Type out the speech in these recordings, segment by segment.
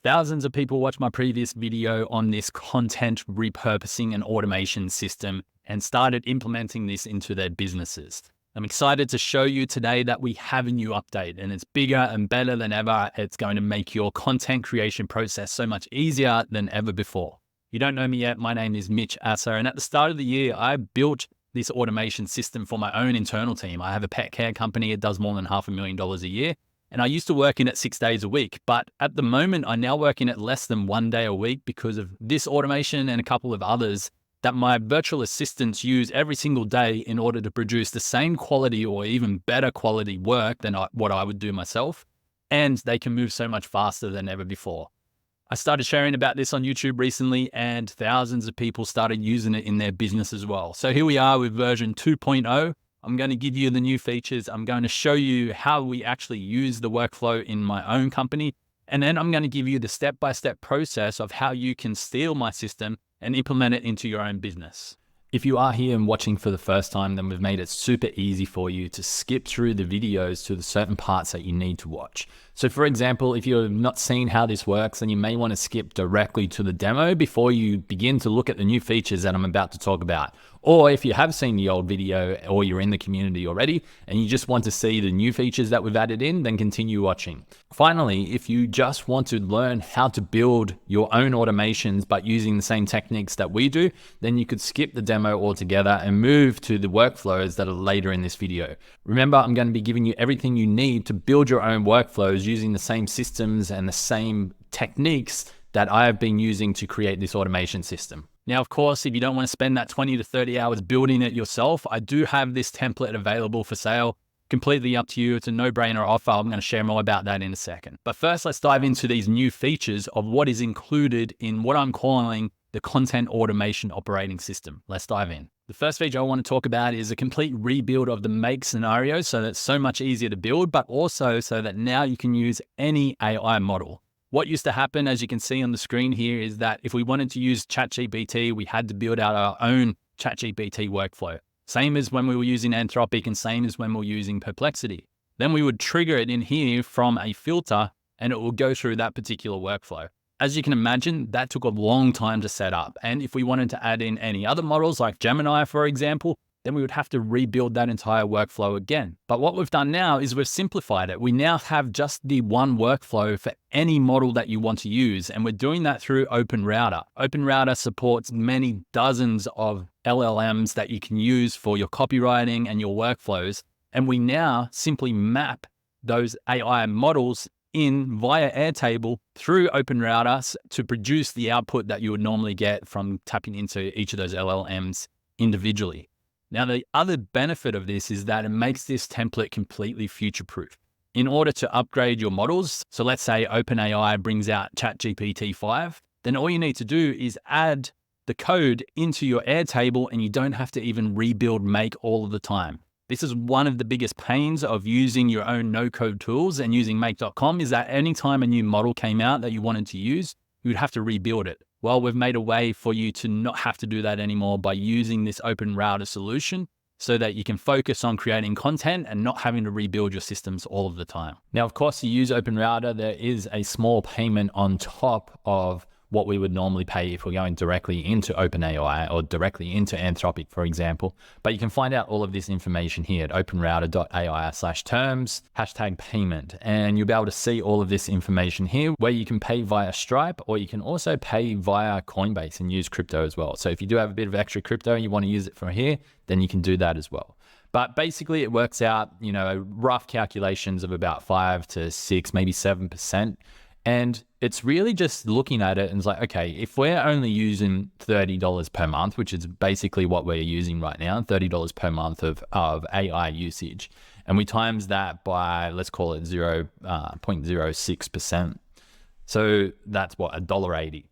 Thousands of people watched my previous video on this content repurposing and automation system and started implementing this into their businesses. I'm excited to show you today that we have a new update and it's bigger and better than ever. It's going to make your content creation process so much easier than ever before. If you don't know me yet, my name is Mitch Asser, and at the start of the year, I built this automation system for my own internal team. I have a pet care company. It does more than $500,000 a year. And I used to work in it 6 days a week, but at the moment, I now work in it less than 1 day a week because of this automation and a couple of others that my virtual assistants use every single day in order to produce the same quality or even better quality work than what I would do myself. And they can move so much faster than ever before. I started sharing about this on YouTube recently, and thousands of people started using it in their business as well. So here we are with version 2.0. I'm going to give you the new features. I'm going to show you how we actually use the workflow in my own company. And then I'm going to give you the step-by-step process of how you can steal my system and implement it into your own business. If you are here and watching for the first time, then we've made it super easy for you to skip through the videos to the certain parts that you need to watch. So for example, if you're not seeing how this works, then you may want to skip directly to the demo before you begin to look at the new features that I'm about to talk about. Or if you have seen the old video or you're in the community already and you just want to see the new features that we've added in, then continue watching. Finally, if you just want to learn how to build your own automations but using the same techniques that we do, then you could skip the demo altogether and move to the workflows that are later in this video. Remember, I'm going to be giving you everything you need to build your own workflows using the same systems and the same techniques that I have been using to create this automation system. Now, of course, if you don't want to spend that 20 to 30 hours building it yourself, I do have this template available for sale. Completely up to you. It's a no-brainer offer. I'm going to share more about that in a second. But first, let's dive into these new features of what is included in what I'm calling the content automation operating system. Let's dive in. The first feature I want to talk about is a complete rebuild of the make scenario so that it's so much easier to build, but also so that now you can use any AI model. What used to happen, as you can see on the screen here, is that if we wanted to use ChatGPT, we had to build out our own ChatGPT workflow. Same as when we were using Anthropic and same as when we were using Perplexity. Then we would trigger it in here from a filter and it will go through that particular workflow. As you can imagine, that took a long time to set up. And if we wanted to add in any other models like Gemini, for example, then we would have to rebuild that entire workflow again. But what we've done now is we've simplified it. We now have just the one workflow for any model that you want to use. And we're doing that through OpenRouter. OpenRouter supports many dozens of LLMs that you can use for your copywriting and your workflows. And we now simply map those AI models in via Airtable through OpenRouter to produce the output that you would normally get from tapping into each of those LLMs individually. Now, the other benefit of this is that it makes this template completely future-proof. In order to upgrade your models, so let's say OpenAI brings out ChatGPT 5, then all you need to do is add the code into your Airtable and you don't have to even rebuild make all of the time. This is one of the biggest pains of using your own no-code tools and using make.com is that anytime a new model came out that you wanted to use, you would have to rebuild it. Well, we've made a way for you to not have to do that anymore by using this OpenRouter solution so that you can focus on creating content and not having to rebuild your systems all of the time. Now, of course, to use OpenRouter, there is a small payment on top of what we would normally pay if we're going directly into OpenAI or directly into Anthropic, for example. But you can find out all of this information here at OpenRouter.ai/terms, #payment. And you'll be able to see all of this information here where you can pay via Stripe or you can also pay via Coinbase and use crypto as well. So if you do have a bit of extra crypto and you want to use it from here, then you can do that as well. But basically it works out, rough calculations of about 5 to 6, maybe 7%. And it's really just looking at it and it's like, okay, if we're only using $30 per month, which is basically what we're using right now, $30 per month of AI usage, and we times that by, let's call it 0.06%. So that's what, $1.80.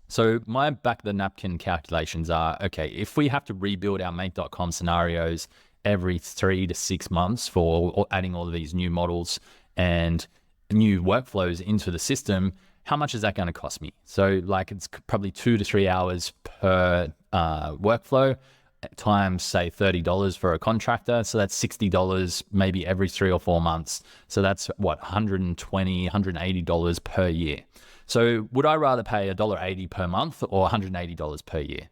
So my back of the napkin calculations are, okay, if we have to rebuild our make.com scenarios every 3 to 6 months for adding all of these new models and new workflows into the system, how much is that going to cost me? So like it's probably 2 to 3 hours per workflow times say $30 for a contractor. So that's $60 maybe every 3 or 4 months. So that's what, $120, $180 per year. So would I rather pay $1.80 per month or $180 per year?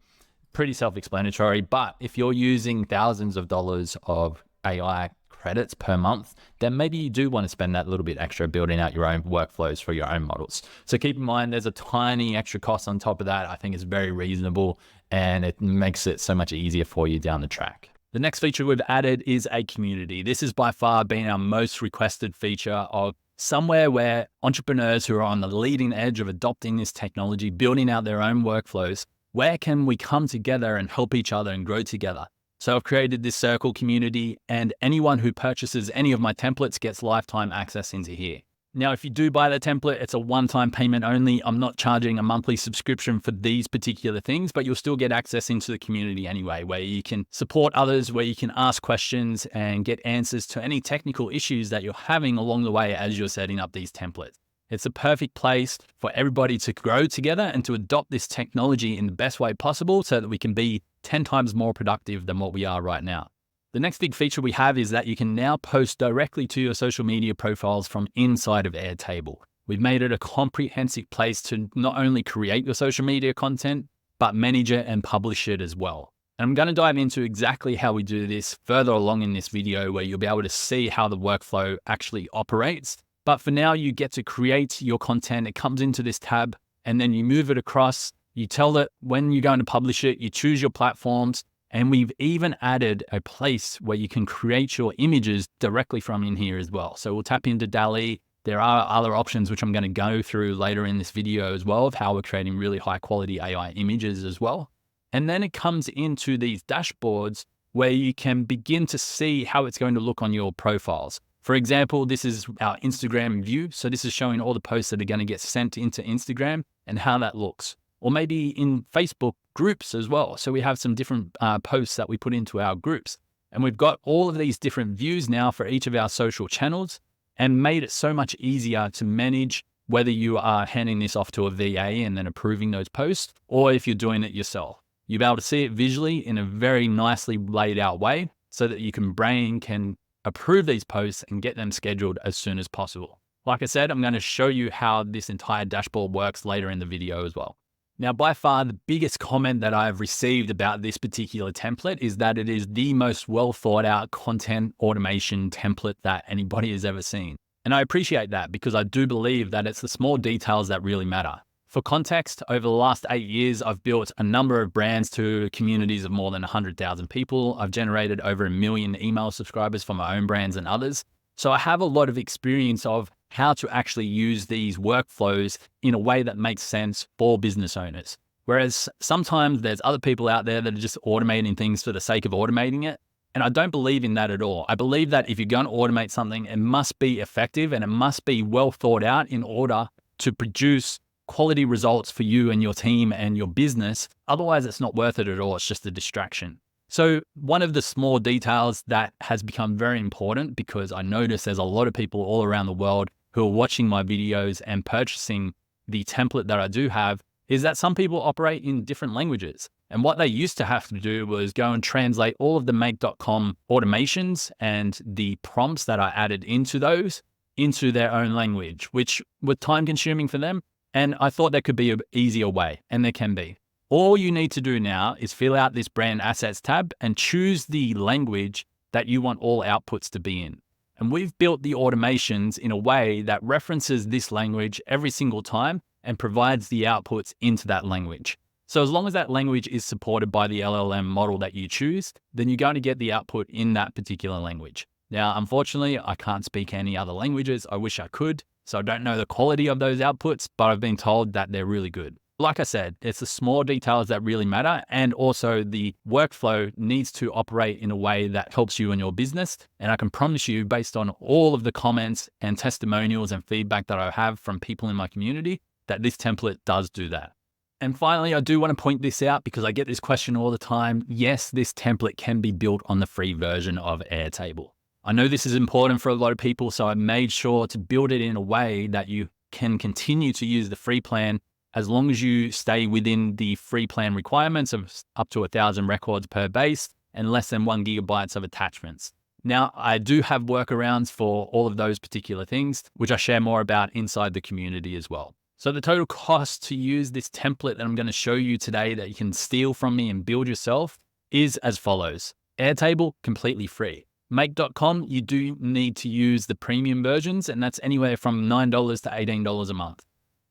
Pretty self-explanatory, but if you're using thousands of dollars of AI credits per month, then maybe you do want to spend that little bit extra building out your own workflows for your own models. So keep in mind, there's a tiny extra cost on top of that. I think it's very reasonable and it makes it so much easier for you down the track. The next feature we've added is a community. This has by far been our most requested feature of somewhere where entrepreneurs who are on the leading edge of adopting this technology, building out their own workflows, where can we come together and help each other and grow together? So I've created this circle community, and anyone who purchases any of my templates gets lifetime access into here. Now, if you do buy the template, it's a one-time payment only. I'm not charging a monthly subscription for these particular things, but you'll still get access into the community anyway, where you can support others, where you can ask questions and get answers to any technical issues that you're having along the way as you're setting up these templates. It's a perfect place for everybody to grow together and to adopt this technology in the best way possible so that we can be 10 times more productive than what we are right now. The next big feature we have is that you can now post directly to your social media profiles from inside of Airtable. We've made it a comprehensive place to not only create your social media content, but manage it and publish it as well. And I'm going to dive into exactly how we do this further along in this video, where you'll be able to see how the workflow actually operates. But for now, you get to create your content. It comes into this tab and then you move it across. You tell it when you're going to publish it, you choose your platforms, and we've even added a place where you can create your images directly from in here as well. So we'll tap into DALL-E. There are other options which I'm going to go through later in this video as well, of how we're creating really high quality AI images as well. And then it comes into these dashboards where you can begin to see how it's going to look on your profiles. For example, this is our Instagram view. So this is showing all the posts that are going to get sent into Instagram and how that looks. Or maybe in Facebook groups as well. So we have some different posts that we put into our groups. And we've got all of these different views now for each of our social channels, and made it so much easier to manage whether you are handing this off to a VA and then approving those posts, or if you're doing it yourself. You'll be able to see it visually in a very nicely laid out way so that your brain can approve these posts and get them scheduled as soon as possible. Like I said, I'm going to show you how this entire dashboard works later in the video as well. Now, by far, the biggest comment that I've received about this particular template is that it is the most well thought out content automation template that anybody has ever seen. And I appreciate that, because I do believe that it's the small details that really matter. For context, over the last 8 years, I've built a number of brands to communities of more than 100,000 people. I've generated over 1 million email subscribers for my own brands and others. So I have a lot of experience of how to actually use these workflows in a way that makes sense for business owners. Whereas sometimes there's other people out there that are just automating things for the sake of automating it. And I don't believe in that at all. I believe that if you're going to automate something, it must be effective and it must be well thought out in order to produce quality results for you and your team and your business. Otherwise, it's not worth it at all. It's just a distraction. So one of the small details that has become very important, because I notice there's a lot of people all around the world who are watching my videos and purchasing the template that I do have, is that some people operate in different languages. And what they used to have to do was go and translate all of the make.com automations and the prompts that I added into those into their own language, which were time consuming for them. And I thought there could be an easier way, and there can be. All you need to do now is fill out this brand assets tab and choose the language that you want all outputs to be in. And we've built the automations in a way that references this language every single time and provides the outputs into that language. So as long as that language is supported by the LLM model that you choose, then you're going to get the output in that particular language. Now, unfortunately, I can't speak any other languages. I wish I could. So I don't know the quality of those outputs, but I've been told that they're really good. Like I said, it's the small details that really matter. And also the workflow needs to operate in a way that helps you and your business. And I can promise you, based on all of the comments and testimonials and feedback that I have from people in my community, that this template does do that. And finally, I do want to point this out because I get this question all the time. Yes, this template can be built on the free version of Airtable. I know this is important for a lot of people, so I made sure to build it in a way that you can continue to use the free plan as long as you stay within the free plan requirements of up to 1,000 records per base and less than 1 GB of attachments. Now, I do have workarounds for all of those particular things, which I share more about inside the community as well. So the total cost to use this template that I'm going to show you today that you can steal from me and build yourself is as follows. Airtable, completely free. Make.com, you do need to use the premium versions, and that's anywhere from $9 to $18 a month.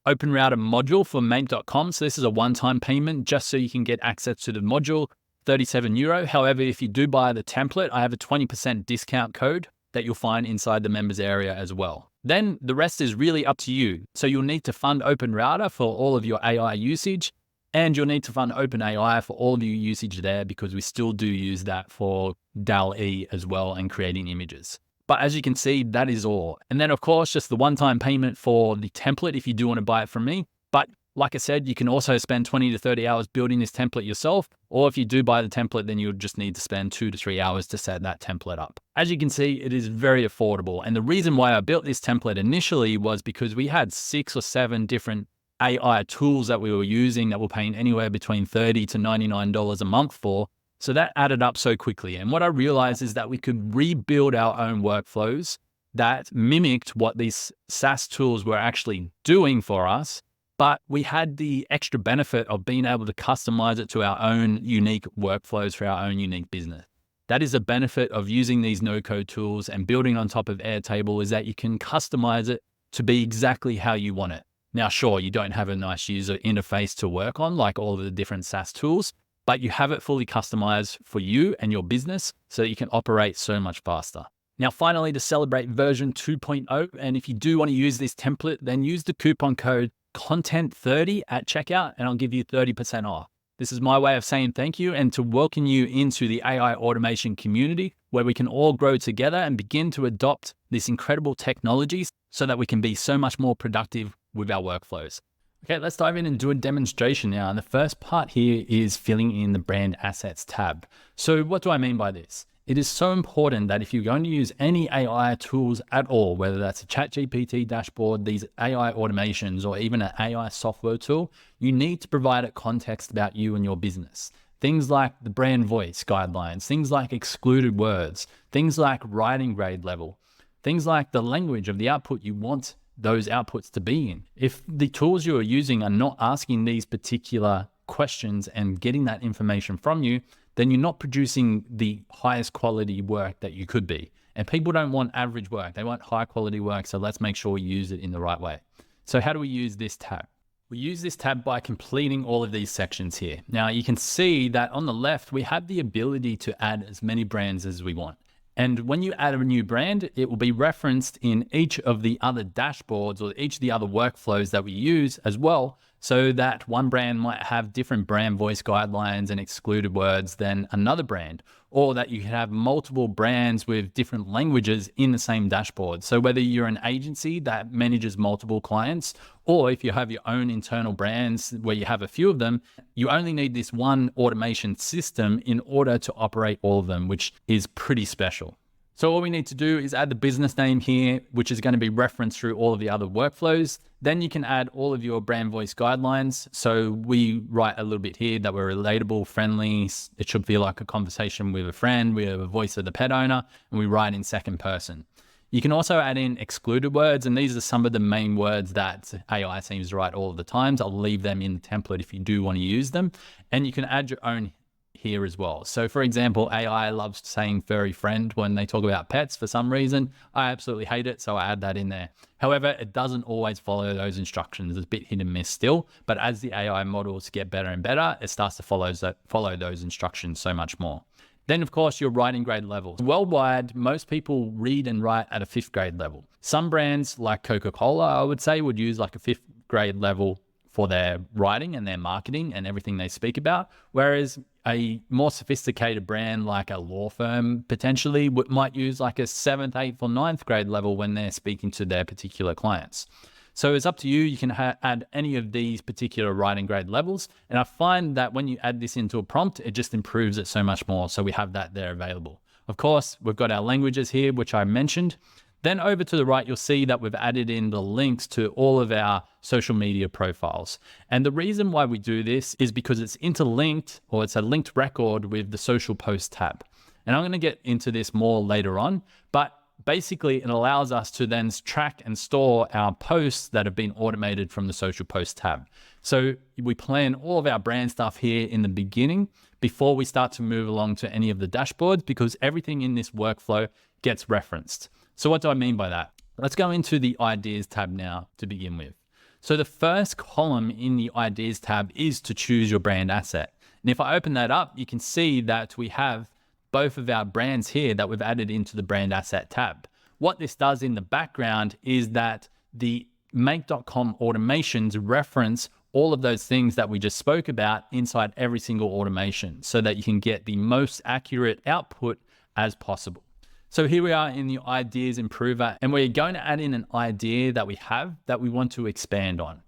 OpenRouter module for Make.com, so this is a one-time payment just so you can get access to the module, €37. However, if you do buy the template, I have a 20% discount code that you'll find inside the members area as well. Then the rest is really up to you. So you'll need to fund OpenRouter for all of your AI usage, and you'll need to fund OpenAI for all of your usage there, because we still do use that for DALL-E as well and creating images. But as you can see, that is all. And then of course, just the one-time payment for the template if you do want to buy it from me. But like I said, you can also spend 20 to 30 hours building this template yourself. Or if you do buy the template, then you'll just need to spend 2 to 3 hours to set that template up. As you can see, it is very affordable. And the reason why I built this template initially was because we had 6 or 7 different AI tools that we were using that were paying anywhere between $30 to $99 a month for. So that added up so quickly. And what I realized is that we could rebuild our own workflows that mimicked what these SaaS tools were actually doing for us. But we had the extra benefit of being able to customize it to our own unique workflows for our own unique business. That is a benefit of using these no-code tools and building on top of Airtable, is that you can customize it to be exactly how you want it. Now, sure, you don't have a nice user interface to work on like all of the different SaaS tools, but you have it fully customized for you and your business so that you can operate so much faster. Now, finally, to celebrate version 2.0, and if you do want to use this template, then use the coupon code content30 at checkout and I'll give you 30% off. This is my way of saying thank you and to welcome you into the AI automation community where we can all grow together and begin to adopt these incredible technologies so that we can be so much more productive with our workflows. Okay, let's dive in and do a demonstration now. And the first part here is filling in the brand assets tab. So what do I mean by this? It is so important that if you're going to use any AI tools at all, whether that's a ChatGPT dashboard, these AI automations, or even an AI software tool, you need to provide a context about you and your business. Things like the brand voice guidelines, things like excluded words, things like writing grade level, things like the language of the output you want those outputs to be in. If the tools you are using are not asking these particular questions and getting that information from you, then you're not producing the highest quality work that you could be. And people don't want average work, they want high quality work. So let's make sure we use it in the right way. So how do we use this tab? We use this tab by completing all of these sections here. Now you can see that on the left, we have the ability to add as many brands as we want. And when you add a new brand, it will be referenced in each of the other dashboards or each of the other workflows that we use as well, so that one brand might have different brand voice guidelines and excluded words than another brand, or that you can have multiple brands with different languages in the same dashboard. So whether you're an agency that manages multiple clients, or if you have your own internal brands where you have a few of them, you only need this one automation system in order to operate all of them, which is pretty special. So all we need to do is add the business name here, which is going to be referenced through all of the other workflows. Then you can add all of your brand voice guidelines. So we write a little bit here that we're relatable, friendly. It should feel like a conversation with a friend. We have a voice of the pet owner, and we write in second person. You can also add in excluded words, and these are some of the main words that AI seems to write all of the times. I'll leave them in the template if you do want to use them. And you can add your own here as well. So for example, AI loves saying furry friend when they talk about pets for some reason. I absolutely hate it, so I add that in there. However, it doesn't always follow those instructions. It's a bit hit and miss still, but as the AI models get better and better, it starts to follow those instructions so much more. Then of course, your writing grade level. Worldwide, most people read and write at a 5th grade level. Some brands like Coca-Cola, I would say, would use like a 5th grade level for their writing and their marketing and everything they speak about. Whereas a more sophisticated brand like a law firm potentially might use like a 7th, 8th or 9th grade level when they're speaking to their particular clients. So it's up to you. You can add any of these particular writing grade levels. And I find that when you add this into a prompt, it just improves it so much more. So we have that there available. Of course, we've got our languages here, which I mentioned. Then over to the right, you'll see that we've added in the links to all of our social media profiles. And the reason why we do this is because it's interlinked, or it's a linked record with the social post tab. And I'm going to get into this more later on, but basically it allows us to then track and store our posts that have been automated from the social post tab. So we plan all of our brand stuff here in the beginning before we start to move along to any of the dashboards, because everything in this workflow gets referenced. So what do I mean by that? Let's go into the ideas tab now to begin with. So the first column in the ideas tab is to choose your brand asset. And if I open that up, you can see that we have both of our brands here that we've added into the brand asset tab. What this does in the background is that the make.com automations reference all of those things that we just spoke about inside every single automation so that you can get the most accurate output as possible. So here we are in the ideas improver, and we're going to add in an idea that we have that we want to expand on.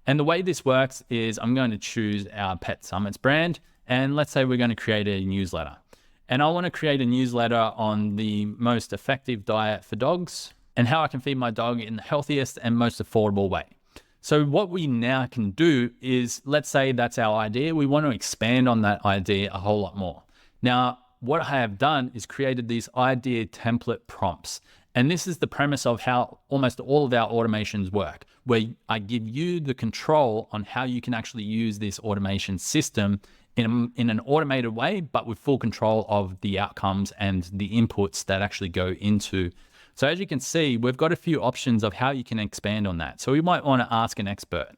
And the way this works is I'm going to choose our Pet Summits brand, and let's say we're going to create a newsletter. And I want to create a newsletter on the most effective diet for dogs and how I can feed my dog in the healthiest and most affordable way. So what we now can do is, let's say that's our idea. We want to expand on that idea a whole lot more. Now, what I have done is created these idea template prompts. And this is the premise of how almost all of our automations work, where I give you the control on how you can actually use this automation system in an automated way, but with full control of the outcomes and the inputs that actually go into. So as you can see, we've got a few options of how you can expand on that. So we might want to ask an expert.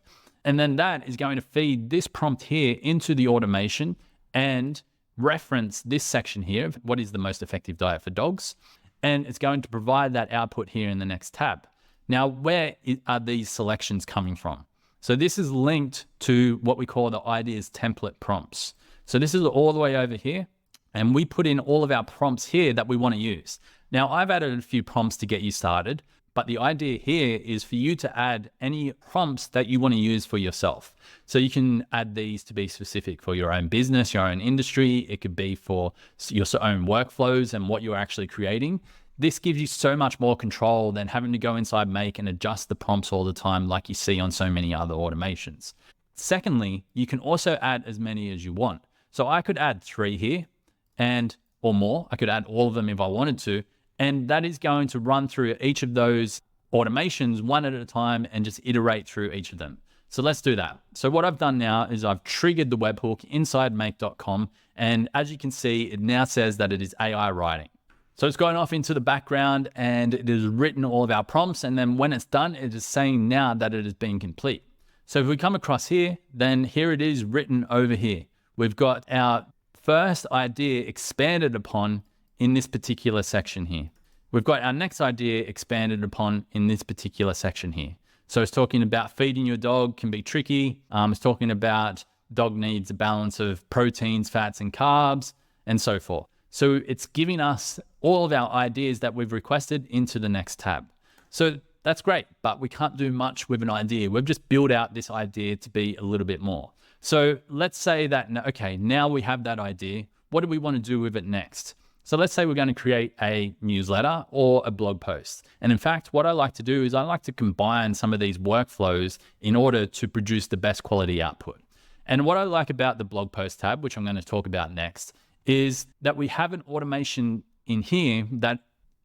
And then that is going to feed this prompt here into the automation and reference this section here, what is the most effective diet for dogs? And it's going to provide that output here in the next tab. Now, where are these selections coming from? So this is linked to what we call the ideas template prompts. So this is all the way over here, and we put in all of our prompts here that we want to use. Now, I've added a few prompts to get you started, but the idea here is for you to add any prompts that you want to use for yourself. So you can add these to be specific for your own business, your own industry. It could be for your own workflows and what you're actually creating. This gives you so much more control than having to go inside Make and adjust the prompts all the time like you see on so many other automations. Secondly, you can also add as many as you want. So I could add 3 here or more. I could add all of them if I wanted to. And that is going to run through each of those automations one at a time and just iterate through each of them. So let's do that. So what I've done now is I've triggered the webhook inside make.com. And as you can see, it now says that it is AI writing. So it's going off into the background and it has written all of our prompts. And then when it's done, it is saying now that it has been complete. So if we come across here, then here it is written over here. We've got our first idea expanded upon in this particular section here. We've got our next idea expanded upon in this particular section here. So it's talking about feeding your dog can be tricky. It's talking about dog needs a balance of proteins, fats, and carbs, and so forth. So it's giving us all of our ideas that we've requested into the next tab. So that's great, but we can't do much with an idea. We've just built out this idea to be a little bit more. So let's say that, okay, now we have that idea. What do we want to do with it next? So let's say we're going to create a newsletter or a blog post. And in fact, what I like to do is I like to combine some of these workflows in order to produce the best quality output. And what I like about the blog post tab, which I'm going to talk about next, is that we have an automation in here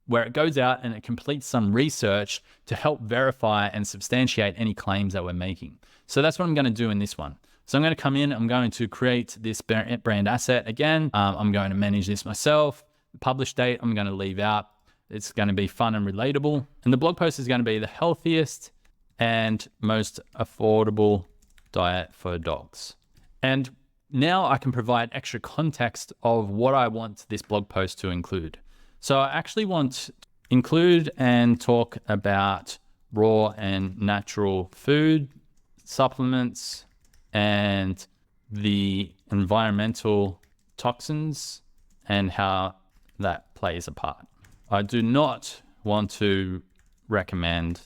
where it goes out and it completes some research to help verify and substantiate any claims that we're making. So that's what I'm going to do in this one. So I'm going to come in, I'm going to create this brand asset again. I'm going to manage this myself. The publish date, I'm going to leave out. It's going to be fun and relatable. And the blog post is going to be the healthiest and most affordable diet for dogs. And now I can provide extra context of what I want this blog post to include. So I actually want to include and talk about raw and natural food, supplements, and the environmental toxins and how that plays a part. I do not want to recommend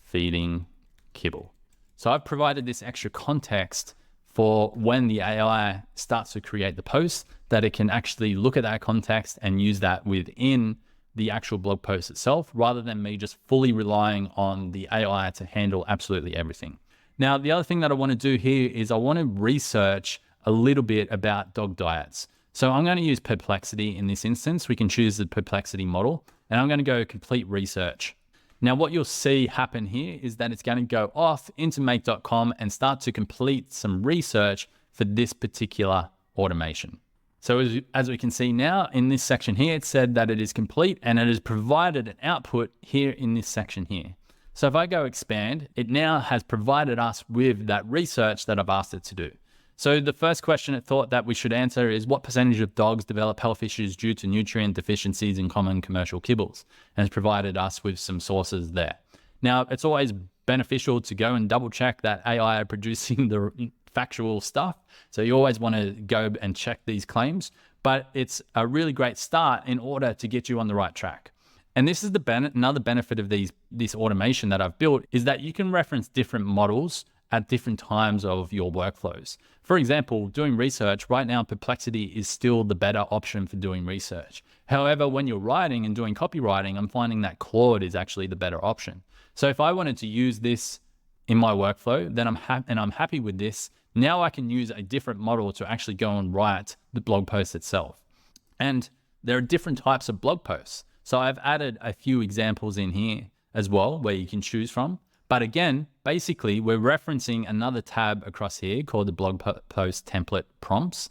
feeding kibble. So I've provided this extra context for when the AI starts to create the post, that it can actually look at that context and use that within the actual blog post itself, rather than me just fully relying on the AI to handle absolutely everything. Now, the other thing that I want to do here is I want to research a little bit about dog diets. So I'm going to use Perplexity in this instance. We can choose the Perplexity model, and I'm going to go complete research. Now, what you'll see happen here is that it's going to go off into make.com and start to complete some research for this particular automation. So as we can see now in this section here, it said that it is complete and it has provided an output here in this section here. So if I go expand, it now has provided us with that research that I've asked it to do. So the first question it thought that we should answer is, what percentage of dogs develop health issues due to nutrient deficiencies in common commercial kibbles? And it's provided us with some sources there. Now, it's always beneficial to go and double check that AI are producing the factual stuff. So you always want to go and check these claims, but it's a really great start in order to get you on the right track. And this is another benefit of this automation that I've built, is that you can reference different models at different times of your workflows. For example, doing research, right now Perplexity is still the better option for doing research. However, when you're writing and doing copywriting, I'm finding that Claude is actually the better option. So if I wanted to use this in my workflow, then I'm happy with this. Now I can use a different model to actually go and write the blog post itself. And there are different types of blog posts. So I've added a few examples in here as well, where you can choose from. But again, basically, we're referencing another tab across here called the blog post template prompts.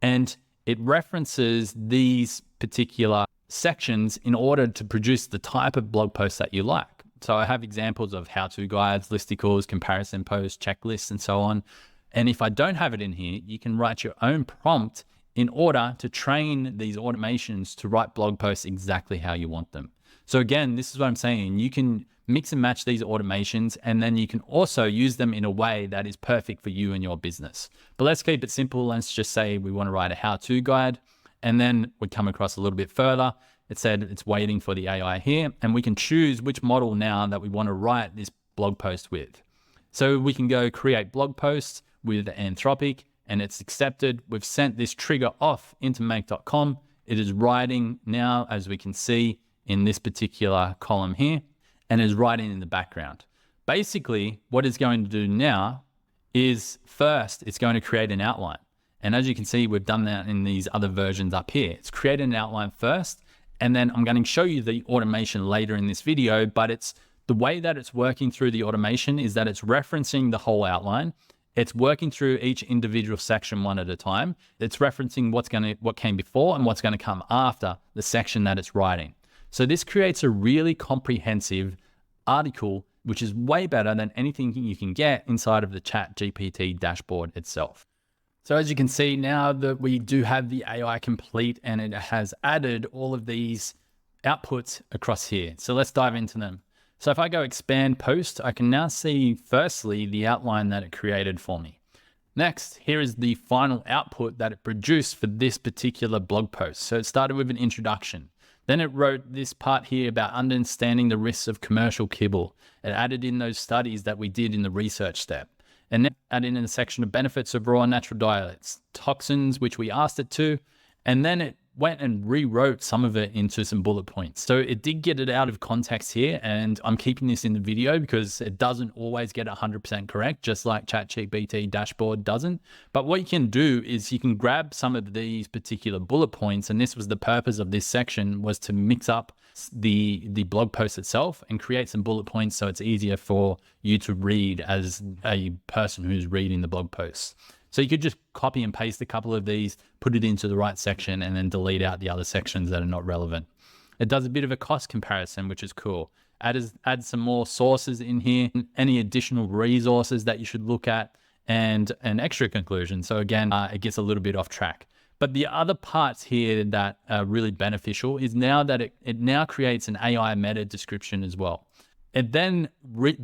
And it references these particular sections in order to produce the type of blog post that you like. So I have examples of how-to guides, listicles, comparison posts, checklists, and so on. And if I don't have it in here, you can write your own prompt in order to train these automations to write blog posts exactly how you want them. So again, this is what I'm saying. You can mix and match these automations, and then you can also use them in a way that is perfect for you and your business. But let's keep it simple. Let's just say we want to write a how-to guide, and then we come across a little bit further. It said it's waiting for the AI here, and we can choose which model now that we want to write this blog post with. So we can go create blog posts with Anthropic, and it's accepted. We've sent this trigger off into make.com. It is writing now, as we can see in this particular column here, and is writing in the background. Basically, what it's going to do now is first, it's going to create an outline. And as you can see, we've done that in these other versions up here. It's created an outline first, and then I'm going to show you the automation later in this video, but it's the way that it's working through the automation is that it's referencing the whole outline. It's working through each individual section one at a time. It's referencing what came before and what's going to come after the section that it's writing. So this creates a really comprehensive article, which is way better than anything you can get inside of the ChatGPT dashboard itself. So as you can see now that we do have the AI complete, and it has added all of these outputs across here. So let's dive into them. So if I go expand post, I can now see firstly the outline that it created for me. Next, here is the final output that it produced for this particular blog post. So it started with an introduction. Then it wrote this part here about understanding the risks of commercial kibble. It added in those studies that we did in the research step. And then added in a section of benefits of raw natural diets, toxins, which we asked it to. And then it went and rewrote some of it into some bullet points. So it did get it out of context here, and I'm keeping this in the video because it doesn't always get 100% correct, just like ChatGPT dashboard doesn't. But what you can do is you can grab some of these particular bullet points, and this was the purpose of this section, was to mix up the blog post itself and create some bullet points so it's easier for you to read as a person who's reading the blog post. So you could just copy and paste a couple of these, put it into the right section, and then delete out the other sections that are not relevant. It does a bit of a cost comparison, which is cool. Add some more sources in here, any additional resources that you should look at, and an extra conclusion. So again, it gets a little bit off track. But the other parts here that are really beneficial is now that it now creates an AI meta description as well. It then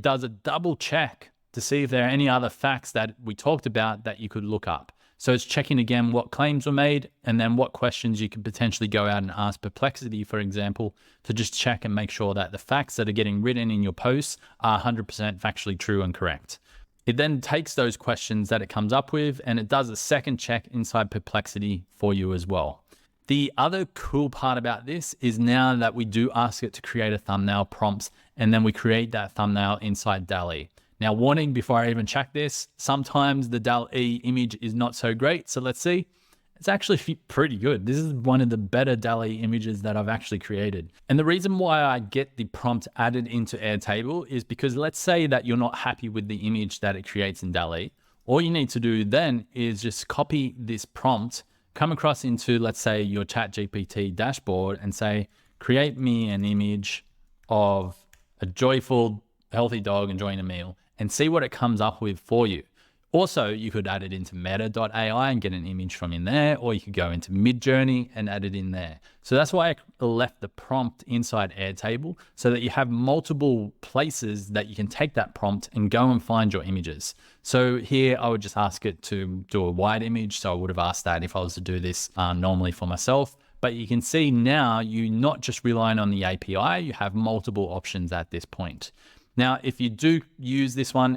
does a double check to see if there are any other facts that we talked about that you could look up. So it's checking again what claims were made, and then what questions you could potentially go out and ask Perplexity, for example, to just check and make sure that the facts that are getting written in your posts are 100% factually true and correct. It then takes those questions that it comes up with, and it does a second check inside Perplexity for you as well. The other cool part about this is now that we do ask it to create a thumbnail prompts, and then we create that thumbnail inside DALL-E. Now, warning before I even check this, sometimes the DALL-E image is not so great. So let's see. it's actually pretty good. This is one of the better DALL-E images that I've actually created. And the reason why I get the prompt added into Airtable is because let's say that you're not happy with the image that it creates in DALL-E. All you need to do then is just copy this prompt, come across into, let's say, your ChatGPT dashboard and say, create me an image of a joyful, healthy dog enjoying a meal, and see what it comes up with for you. Also, you could add it into Meta.ai and get an image from in there, or you could go into Midjourney and add it in there. So that's why I left the prompt inside Airtable, so that you have multiple places that you can take that prompt and go and find your images. So here I would just ask it to do a wide image. So I would have asked that if I was to do this normally for myself. But you can see now you're not just relying on the API, you have multiple options at this point. Now, if you do use this one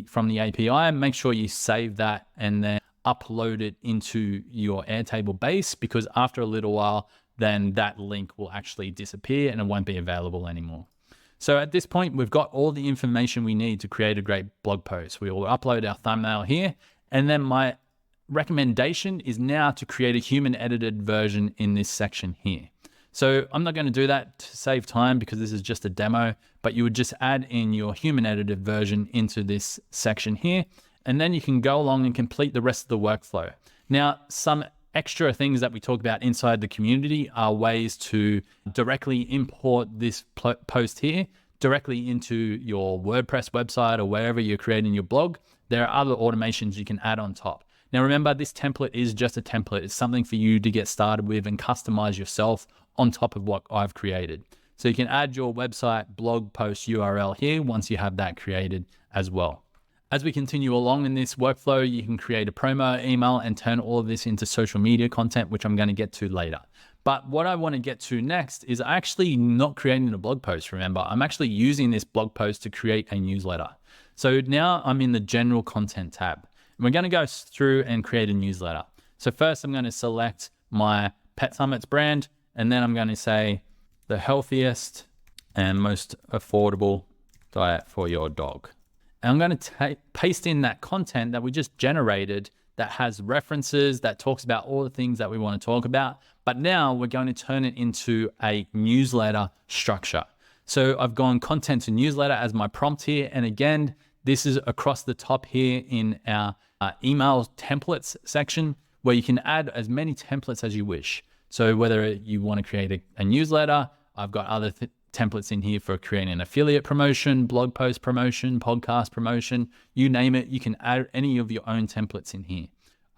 from the API, make sure you save that and then upload it into your Airtable base, because after a little while, then that link will actually disappear and it won't be available anymore. So at this point, we've got all the information we need to create a great blog post. We will upload our thumbnail here, and then my recommendation is now to create a human edited version in this section here. So I'm not going to do that to save time because this is just a demo, but you would just add in your human edited version into this section here, and then you can go along and complete the rest of the workflow. Now, some extra things that we talk about inside the community are ways to directly import this post here directly into your WordPress website or wherever you're creating your blog. There are other automations you can add on top. Now, remember, this template is just a template. It's something for you to get started with and customize yourself on top of what I've created. So you can add your website blog post URL here once you have that created as well. As we continue along in this workflow, you can create a promo email and turn all of this into social media content, which I'm going to get to later. But what I want to get to next is actually not creating a blog post. Remember, I'm actually using this blog post to create a newsletter. So now I'm in the general content tab. We're going to go through and create a newsletter. So first I'm going to select my Pet Summits brand, and then I'm going to say the healthiest and most affordable diet for your dog. And I'm going to paste in that content that we just generated that has references, that talks about all the things that we want to talk about. But now we're going to turn it into a newsletter structure. So I've gone content to newsletter as my prompt here. And again, this is across the top here in our email templates section, where you can add as many templates as you wish. So whether you want to create a newsletter, I've got other templates in here for creating an affiliate promotion, blog post promotion, podcast promotion, you name it. You can add any of your own templates in here.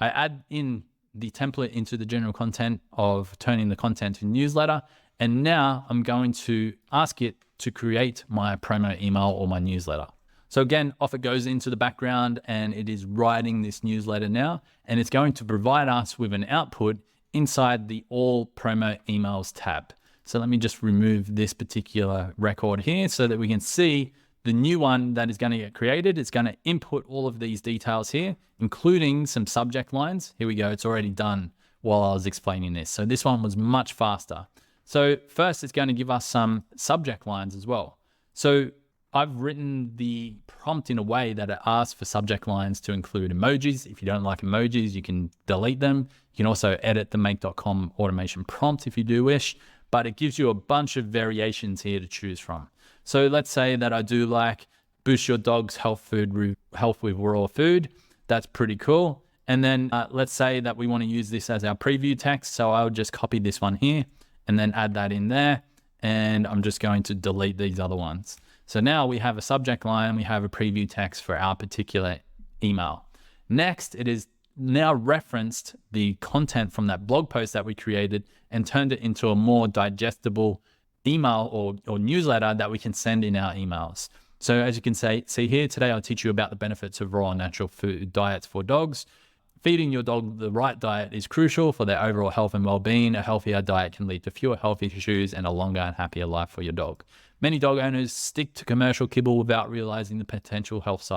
I add in the template into the general content of turning the content to newsletter. And now I'm going to ask it to create my promo email or my newsletter. So again, off it goes into the background, and it is writing this newsletter now, and it's going to provide us with an output inside the all promo emails tab. So let me just remove this particular record here so that we can see the new one that is going to get created. It's going to input all of these details here, including some subject lines. Here we go. It's already done while I was explaining this. So this one was much faster. So first, it's going to give us some subject lines as well. So I've written the prompt in a way that it asks for subject lines to include emojis. If you don't like emojis, you can delete them. You can also edit the make.com automation prompt if you do wish, but it gives you a bunch of variations here to choose from. So let's say that I do like boost your dog's health with raw food. That's pretty cool. And then let's say that we want to use this as our preview text. So I would just copy this one here and then add that in there. And I'm just going to delete these other ones. So now we have a subject line, we have a preview text for our particular email. Next, it is now referenced the content from that blog post that we created and turned it into a more digestible email or newsletter that we can send in our emails. So as you can see here, today I'll teach you about the benefits of raw and natural food diets for dogs. Feeding your dog the right diet is crucial for their overall health and well-being. A healthier diet can lead to fewer health issues and a longer and happier life for your dog. Many dog owners stick to commercial kibble without realizing the potential health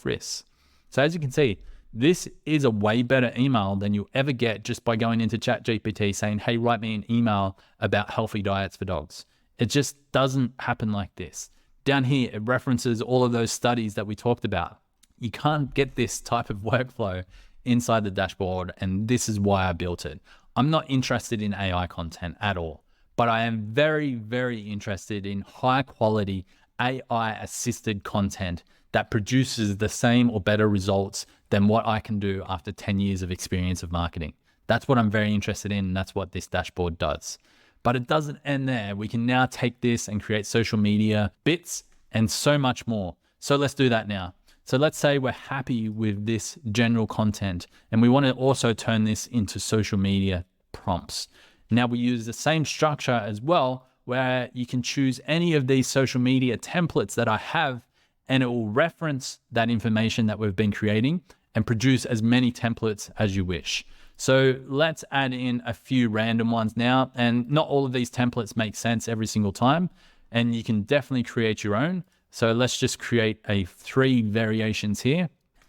risks. So as you can see, this is a way better email than you'll ever get just by going into ChatGPT saying, hey, write me an email about healthy diets for dogs. It just doesn't happen like this. Down here, it references all of those studies that we talked about. You can't get this type of workflow inside the dashboard, and this is why I built it. I'm not interested in AI content at all, but I am very, very interested in high quality AI assisted content that produces the same or better results than what I can do after 10 years of experience of marketing. That's what I'm very interested in, and that's what this dashboard does. But it doesn't end there. We can now take this and create social media bits and so much more. So let's do that now. So let's say we're happy with this general content and we want to also turn this into social media prompts. Now we use the same structure as well, where you can choose any of these social media templates that I have, and it will reference that information that we've been creating and produce as many templates as you wish. So let's add in a few random ones now, and not all of these templates make sense every single time, and you can definitely create your own. So let's just create 3 variations here,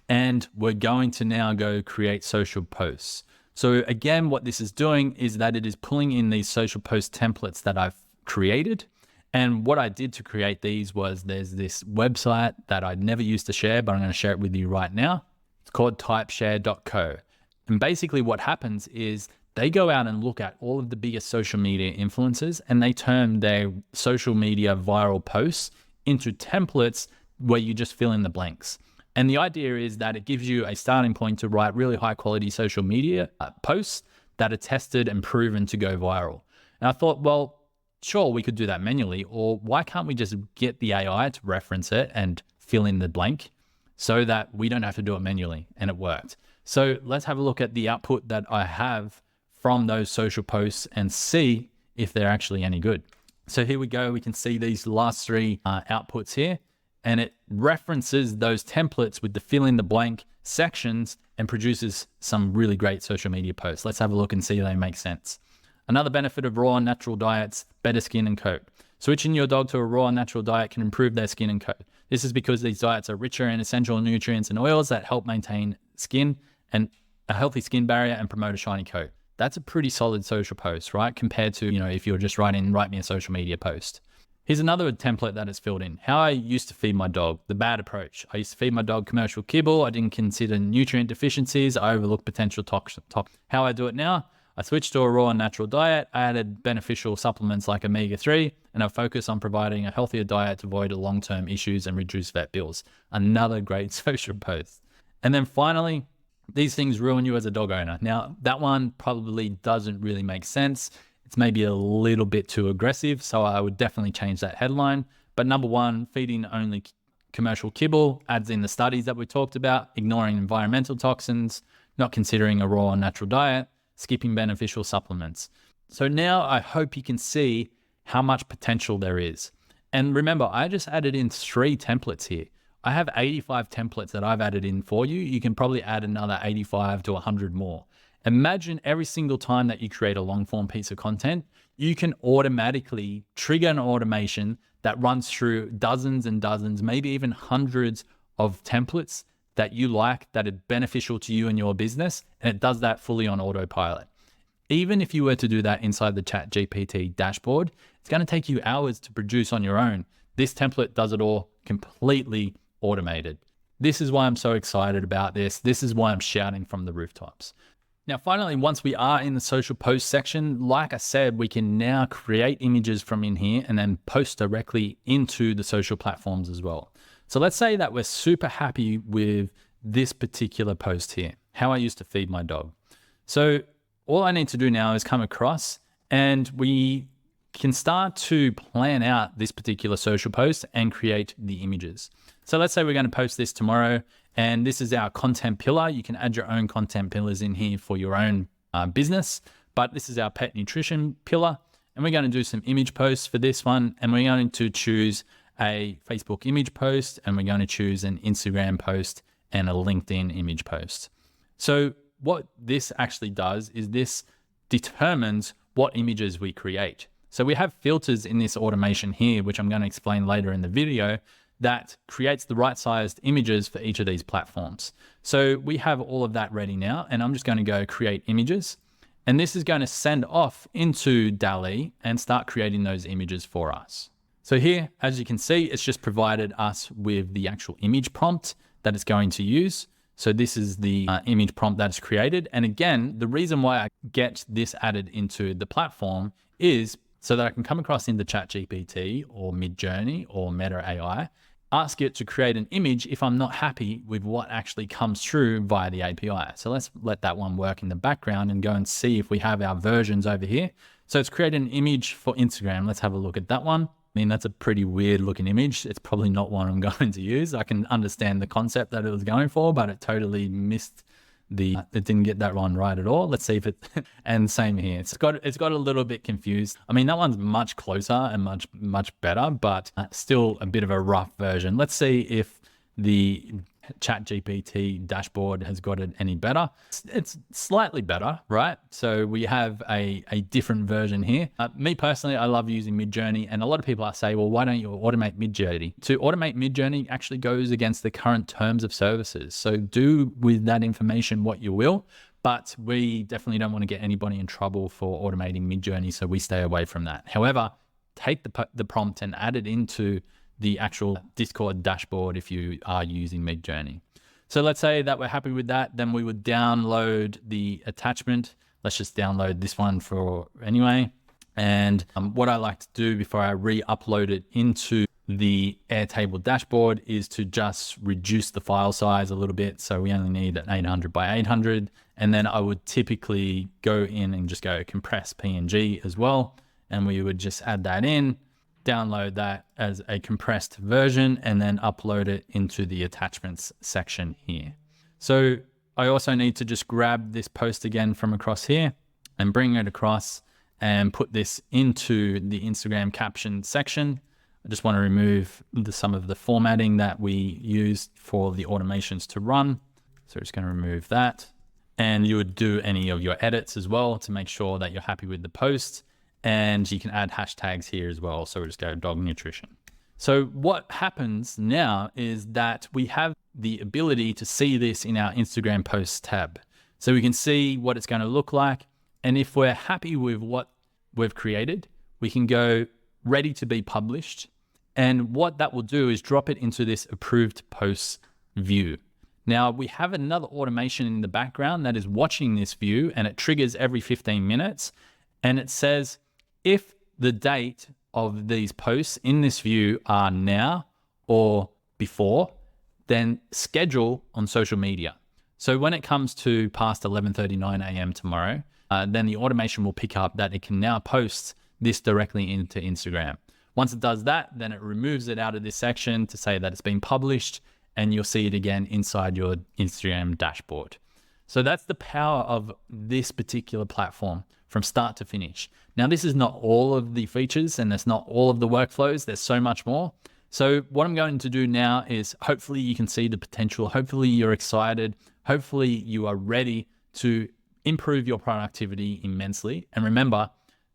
and we're going to now go create social posts. So again, what this is doing is that it is pulling in these social post templates that I've created. And what I did to create these was there's this website that I'd never used to share, but I'm going to share it with you right now. It's called typeshare.co. And basically what happens is they go out and look at all of the biggest social media influencers, and they turn their social media viral posts into templates where you just fill in the blanks. And the idea is that it gives you a starting point to write really high quality social media posts that are tested and proven to go viral. And I thought, well, sure, we could do that manually, or why can't we just get the AI to reference it and fill in the blank so that we don't have to do it manually? And it worked. So let's have a look at the output that I have from those social posts and see if they're actually any good. So here we go. We can see these last 3 outputs here, and it references those templates with the fill in the blank sections and produces some really great social media posts. Let's have a look and see if they make sense. Another benefit of raw and natural diets, better skin and coat. Switching your dog to a raw and natural diet can improve their skin and coat. This is because these diets are richer in essential nutrients and oils that help maintain skin and a healthy skin barrier and promote a shiny coat. That's a pretty solid social post, right? Compared to, if you're just write me a social media post. Here's another template that is filled in. How I used to feed my dog, the bad approach. I used to feed my dog commercial kibble. I didn't consider nutrient deficiencies. I overlooked potential toxins. How I do it now, I switched to a raw and natural diet. I added beneficial supplements like omega-3, and I focus on providing a healthier diet to avoid long-term issues and reduce vet bills. Another great social post. And then finally, these things ruin you as a dog owner. Now, that one probably doesn't really make sense. It's maybe a little bit too aggressive, so I would definitely change that headline. But number 1, feeding only commercial kibble adds in the studies that we talked about, ignoring environmental toxins, not considering a raw and natural diet, skipping beneficial supplements. So now I hope you can see how much potential there is. And remember, I just added in 3 templates here. I have 85 templates that I've added in for you. You can probably add another 85 to 100 more. Imagine every single time that you create a long form piece of content, you can automatically trigger an automation that runs through dozens and dozens, maybe even hundreds of templates that you like, that are beneficial to you and your business. And it does that fully on autopilot. Even if you were to do that inside the ChatGPT dashboard, it's going to take you hours to produce on your own. This template does it all completely automated. This is why I'm so excited about this. This is why I'm shouting from the rooftops. Now, finally, once we are in the social post section, like I said, we can now create images from in here and then post directly into the social platforms as well. So let's say that we're super happy with this particular post here, how I used to feed my dog. So all I need to do now is come across and we can start to plan out this particular social post and create the images. So let's say we're going to post this tomorrow, and this is our content pillar. You can add your own content pillars in here for your own business, but this is our pet nutrition pillar. And we're going to do some image posts for this one. And we're going to choose a Facebook image post, and we're going to choose an Instagram post and a LinkedIn image post. So what this actually does is this determines what images we create. So we have filters in this automation here, which I'm going to explain later in the video, that creates the right sized images for each of these platforms. So we have all of that ready now, and I'm just going to go create images. And this is going to send off into DALL-E and start creating those images for us. So here, as you can see, it's just provided us with the actual image prompt that it's going to use. So this is the image prompt that's created. And again, the reason why I get this added into the platform is so that I can come across into ChatGPT or Midjourney or Meta AI, ask it to create an image if I'm not happy with what actually comes through via the API. So let's let that one work in the background and go and see if we have our versions over here. So it's created an image for Instagram. Let's have a look at that one. I mean, that's a pretty weird looking image. It's probably not one I'm going to use. I can understand the concept that it was going for, but it totally missed it didn't get that one right at all. Let's see if it, and same here. It's got a little bit confused. I mean, that one's much closer and much better, but still a bit of a rough version. Let's see if the ChatGPT dashboard has got it any better. It's slightly better, right? So we have a different version here. Me personally, I love using Midjourney, and a lot of people say, well, why don't you automate Midjourney? To automate Midjourney actually goes against the current terms of services. So do with that information what you will, but we definitely don't want to get anybody in trouble for automating Midjourney, so we stay away from that. However, take the prompt and add it into the actual Discord dashboard if you are using Midjourney. So let's say that we're happy with that, then we would download the attachment. Let's just download this one for anyway. And what I like to do before I re-upload it into the Airtable dashboard is to just reduce the file size a little bit. So we only need an 800 by 800. And then I would typically go in and just go compress PNG as well. And we would just add that in, download that as a compressed version, and then upload it into the attachments section here. So I also need to just grab this post again from across here and bring it across and put this into the Instagram caption section. I just want to remove some of the formatting that we used for the automations to run. So just going to remove that. And you would do any of your edits as well to make sure that you're happy with the post. And you can add hashtags here as well. So we'll just go dog nutrition. So what happens now is that we have the ability to see this in our Instagram posts tab. So we can see what it's going to look like. And if we're happy with what we've created, we can go ready to be published. And what that will do is drop it into this approved posts view. Now we have another automation in the background that is watching this view, and it triggers every 15 minutes. And it says, if the date of these posts in this view are now or before, then schedule on social media. So when it comes to past 11:39 a.m. tomorrow, then the automation will pick up that it can now post this directly into Instagram. Once it does that, then it removes it out of this section to say that it's been published, and you'll see it again inside your Instagram dashboard. So that's the power of this particular platform from start to finish. Now, this is not all of the features, and that's not all of the workflows. There's so much more. So what I'm going to do now is hopefully you can see the potential. Hopefully you're excited. Hopefully you are ready to improve your productivity immensely. And remember,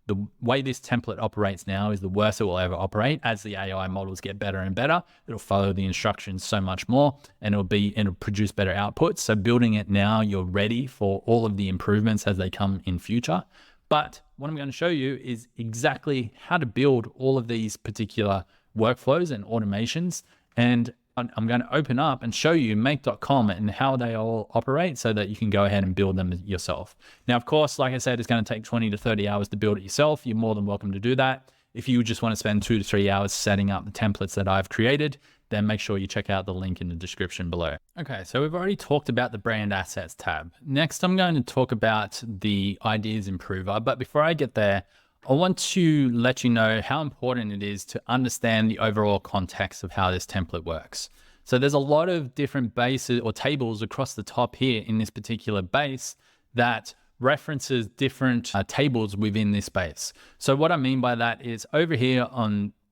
the way this template operates now is the worst it will ever operate. As the AI models get better and better, it'll follow the instructions so much more, and it'll produce better outputs. So building it now, you're ready for all of the improvements as they come in future. But what I'm going to show you is exactly how to build all of these particular workflows and automations. And I'm going to open up and show you make.com and how they all operate so that you can go ahead and build them yourself. Now, of course, like I said, it's going to take 20 to 30 hours to build it yourself. You're more than welcome to do that. If you just want to spend 2 to 3 hours setting up the templates that I've created, then make sure you check out the link in the description below. Okay, so we've already talked about the brand assets tab. Next, I'm going to talk about the ideas improver. But before I get there, I want to let you know how important it is to understand the overall context of how this template works. So there's a lot of different bases or tables across the top here in this particular base that references different tables within this base. So what I mean by that is over here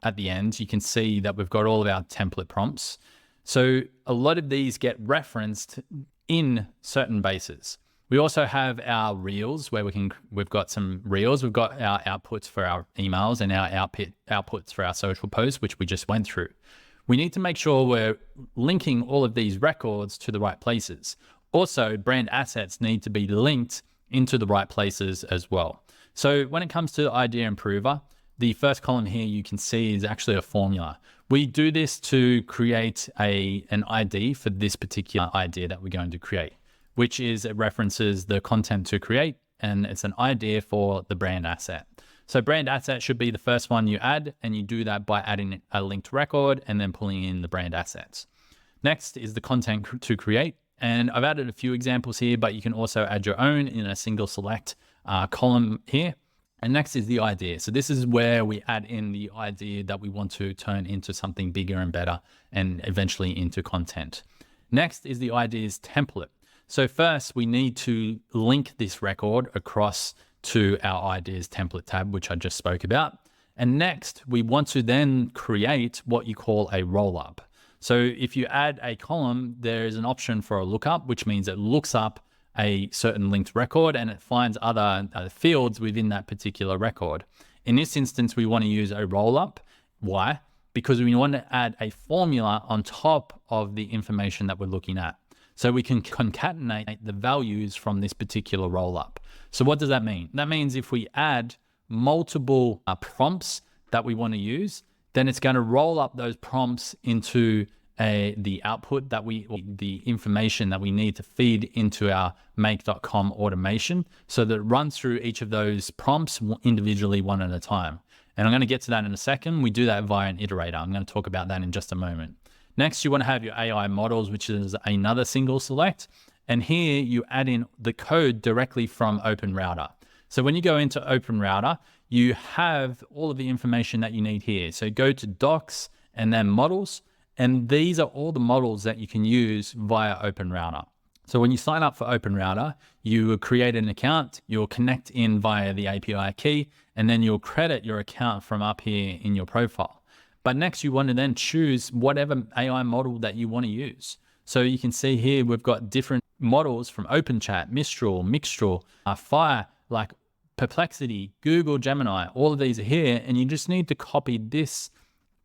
at the end, you can see that we've got all of our template prompts. So a lot of these get referenced in certain bases. We also have our reels where we've got some reels. We've got our outputs for our emails and our outputs for our social posts, which we just went through. We need to make sure we're linking all of these records to the right places. Also, brand assets need to be linked into the right places as well. So when it comes to Idea Improver, the first column here you can see is actually a formula. We do this to create an ID for this particular idea that we're going to create, which is it references the content to create, and it's an idea for the brand asset. So brand asset should be the first one you add, and you do that by adding a linked record and then pulling in the brand assets. Next is the content to create. And I've added a few examples here, but you can also add your own in a single select column here. And next is the idea. So this is where we add in the idea that we want to turn into something bigger and better and eventually into content. Next is the ideas template. So first we need to link this record across to our ideas template tab, which I just spoke about. And next we want to then create what you call a roll-up. So if you add a column, there is an option for a lookup, which means it looks up a certain linked record and it finds other fields within that particular record. In this instance, we want to use a roll-up. Why? Because we want to add a formula on top of the information that we're looking at. So we can concatenate the values from this particular roll-up. So what does that mean? That means if we add multiple prompts that we want to use, then it's going to roll up those prompts into the output that the information that we need to feed into our make.com automation, so that it runs through each of those prompts individually one at a time. And I'm going to get to that in a second. We do that via an iterator. I'm going to talk about that in just a moment. Next, you want to have your AI models, which is another single select. And here you add in the code directly from OpenRouter. So when you go into OpenRouter, you have all of the information that you need here. So go to docs and then models. And these are all the models that you can use via OpenRouter. So when you sign up for OpenRouter, you will create an account, you'll connect in via the API key, and then you'll credit your account from up here in your profile. But next you want to then choose whatever AI model that you want to use. So you can see here, we've got different models from OpenChat, Mixtral, Fire, like Perplexity, Google, Gemini, all of these are here. And you just need to copy this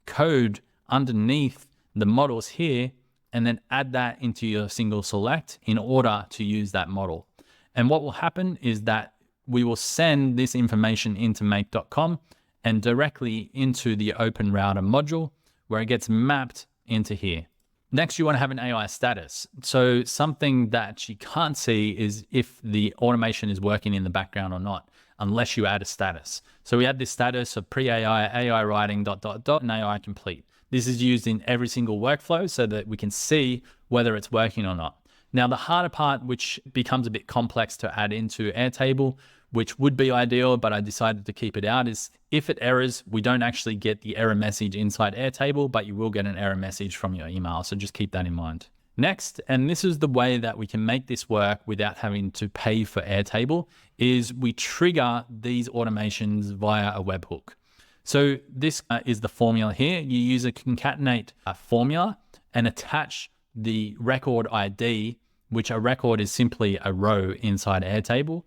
code underneath the models here and then add that into your single select in order to use that model. And what will happen is that we will send this information into make.com and directly into the OpenRouter module where it gets mapped into here. Next, you want to have an AI status. So something that you can't see is if the automation is working in the background or not, unless you add a status. So we add this status of pre-AI, AI writing, ... and AI complete. This is used in every single workflow so that we can see whether it's working or not. Now, the harder part, which becomes a bit complex to add into Airtable, which would be ideal, but I decided to keep it out, is if it errors, we don't actually get the error message inside Airtable, but you will get an error message from your email. So just keep that in mind. Next, and this is the way that we can make this work without having to pay for Airtable, is we trigger these automations via a webhook. So this is the formula here. You use a concatenate formula and attach the record ID, which a record is simply a row inside Airtable,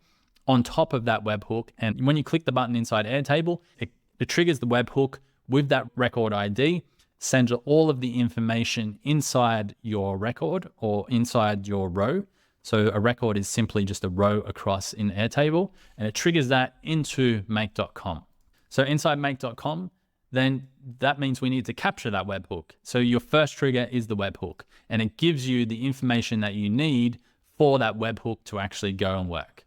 on top of that webhook. And when you click the button inside Airtable, it triggers the webhook with that record ID, sends all of the information inside your record or inside your row. So a record is simply just a row across in Airtable, and it triggers that into make.com. So inside make.com, then that means we need to capture that webhook. So your first trigger is the webhook, and it gives you the information that you need for that webhook to actually go and work.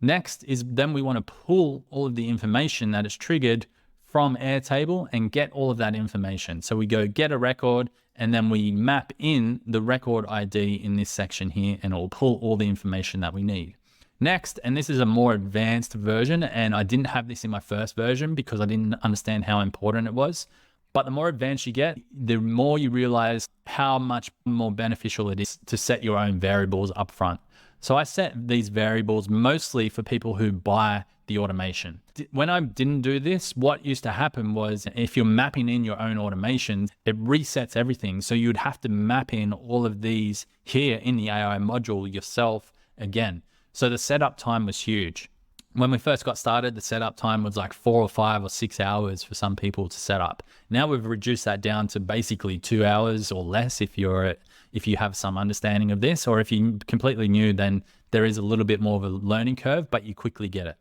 Next is then we want to pull all of the information that is triggered from Airtable and get all of that information. So we go get a record, and then we map in the record ID in this section here, and it will pull all the information that we need. Next, and this is a more advanced version, and I didn't have this in my first version because I didn't understand how important it was. But the more advanced you get, the more you realize how much more beneficial it is to set your own variables up front. So I set these variables mostly for people who buy the automation. When I didn't do this, what used to happen was if you're mapping in your own automation, it resets everything. So you'd have to map in all of these here in the AI module yourself again. So the setup time was huge. When we first got started, the setup time was like 4 or 5 or 6 hours for some people to set up. Now we've reduced that down to basically 2 hours or less if you have some understanding of this, or if you're completely new, then there is a little bit more of a learning curve, but you quickly get it.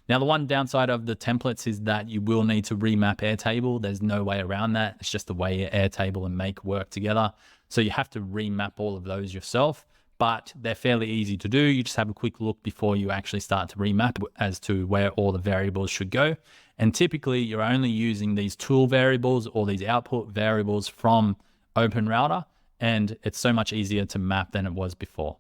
Now, the one downside of the templates is that you will need to remap Airtable. There's no way around that. It's just the way Airtable and Make work together. So you have to remap all of those yourself, but they're fairly easy to do. You just have a quick look before you actually start to remap as to where all the variables should go. And typically you're only using these tool variables or these output variables from OpenRouter, and it's so much easier to map than it was before.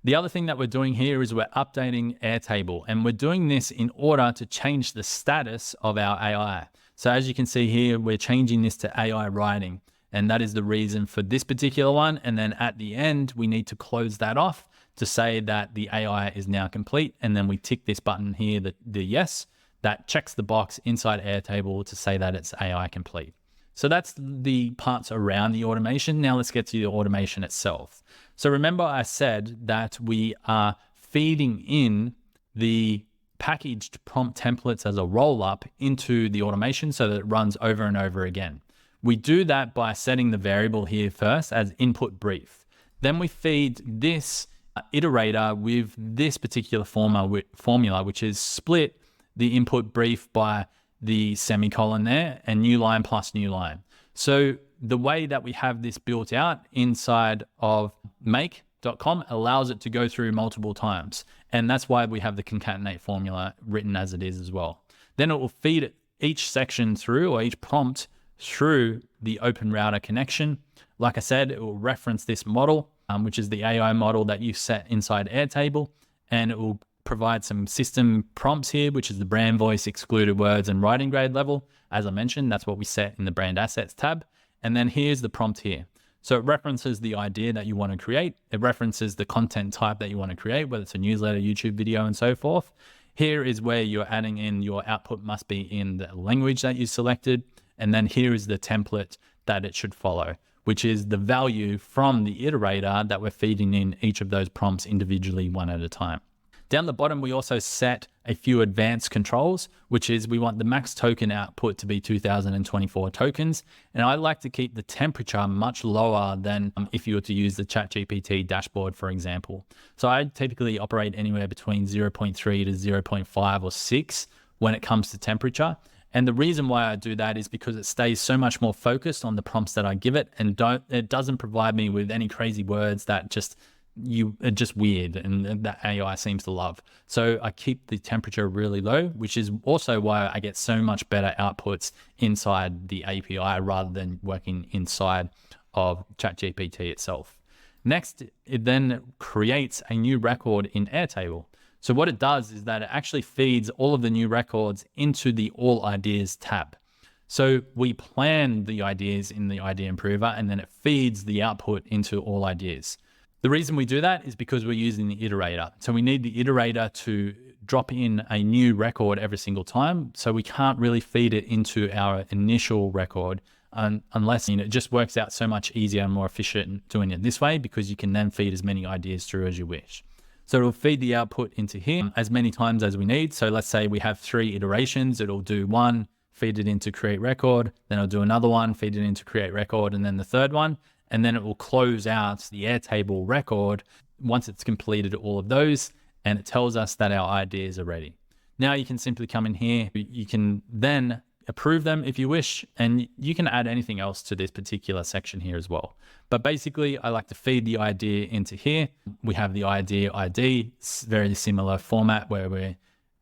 The other thing that we're doing here is we're updating Airtable, and we're doing this in order to change the status of our AI. So as you can see here, we're changing this to AI writing, and that is the reason for this particular one. And then at the end, we need to close that off to say that the AI is now complete. And then we tick this button here, the yes, that checks the box inside Airtable to say that it's AI complete. So that's the parts around the automation. Now let's get to the automation itself. So remember I said that we are feeding in the packaged prompt templates as a roll-up into the automation so that it runs over and over again. We do that by setting the variable here first as input brief. Then we feed this iterator with this particular formula, which is split the input brief by the semicolon there and new line plus new line. So the way that we have this built out inside of make.com allows it to go through multiple times. And that's why we have the concatenate formula written as it is as well. Then it will feed each section through, or each prompt through the OpenRouter connection. Like I said, it will reference this model, which is the AI model that you set inside Airtable, and it will provide some system prompts here, which is the brand voice, excluded words, and writing grade level. As I mentioned, that's what we set in the brand assets tab. And then here's the prompt here. So it references the idea that you want to create. It references the content type that you want to create, whether it's a newsletter, YouTube video, and so forth. Here is where you're adding in your output must be in the language that you selected. And then here is the template that it should follow, which is the value from the iterator that we're feeding in each of those prompts individually, one at a time. Down the bottom, we also set a few advanced controls, which is we want the max token output to be 2024 tokens. And I like to keep the temperature much lower than if you were to use the ChatGPT dashboard, for example. So I typically operate anywhere between 0.3 to 0.5 or 6 when it comes to temperature. And the reason why I do that is because it stays so much more focused on the prompts that I give it, and it doesn't provide me with any crazy words that are just weird and that AI seems to love. So I keep the temperature really low, which is also why I get so much better outputs inside the API rather than working inside of ChatGPT itself. Next, it then creates a new record in Airtable. So what it does is that it actually feeds all of the new records into the All Ideas tab. So we plan the ideas in the Idea Improver, and then it feeds the output into All Ideas. The reason we do that is because we're using the iterator. So we need the iterator to drop in a new record every single time. So we can't really feed it into our initial record unless it just works out so much easier and more efficient doing it this way, because you can then feed as many ideas through as you wish. So it'll feed the output into here as many times as we need. So let's say we have 3 iterations. It'll do one, feed it into create record, then it'll do another one, feed it into create record, and then the third one. And then it will close out the Airtable record once it's completed all of those, and it tells us that our ideas are ready. Now you can simply come in here. You can then approve them if you wish, and you can add anything else to this particular section here as well. But basically, I like to feed the idea into here. We have the idea ID, it's very similar format where we're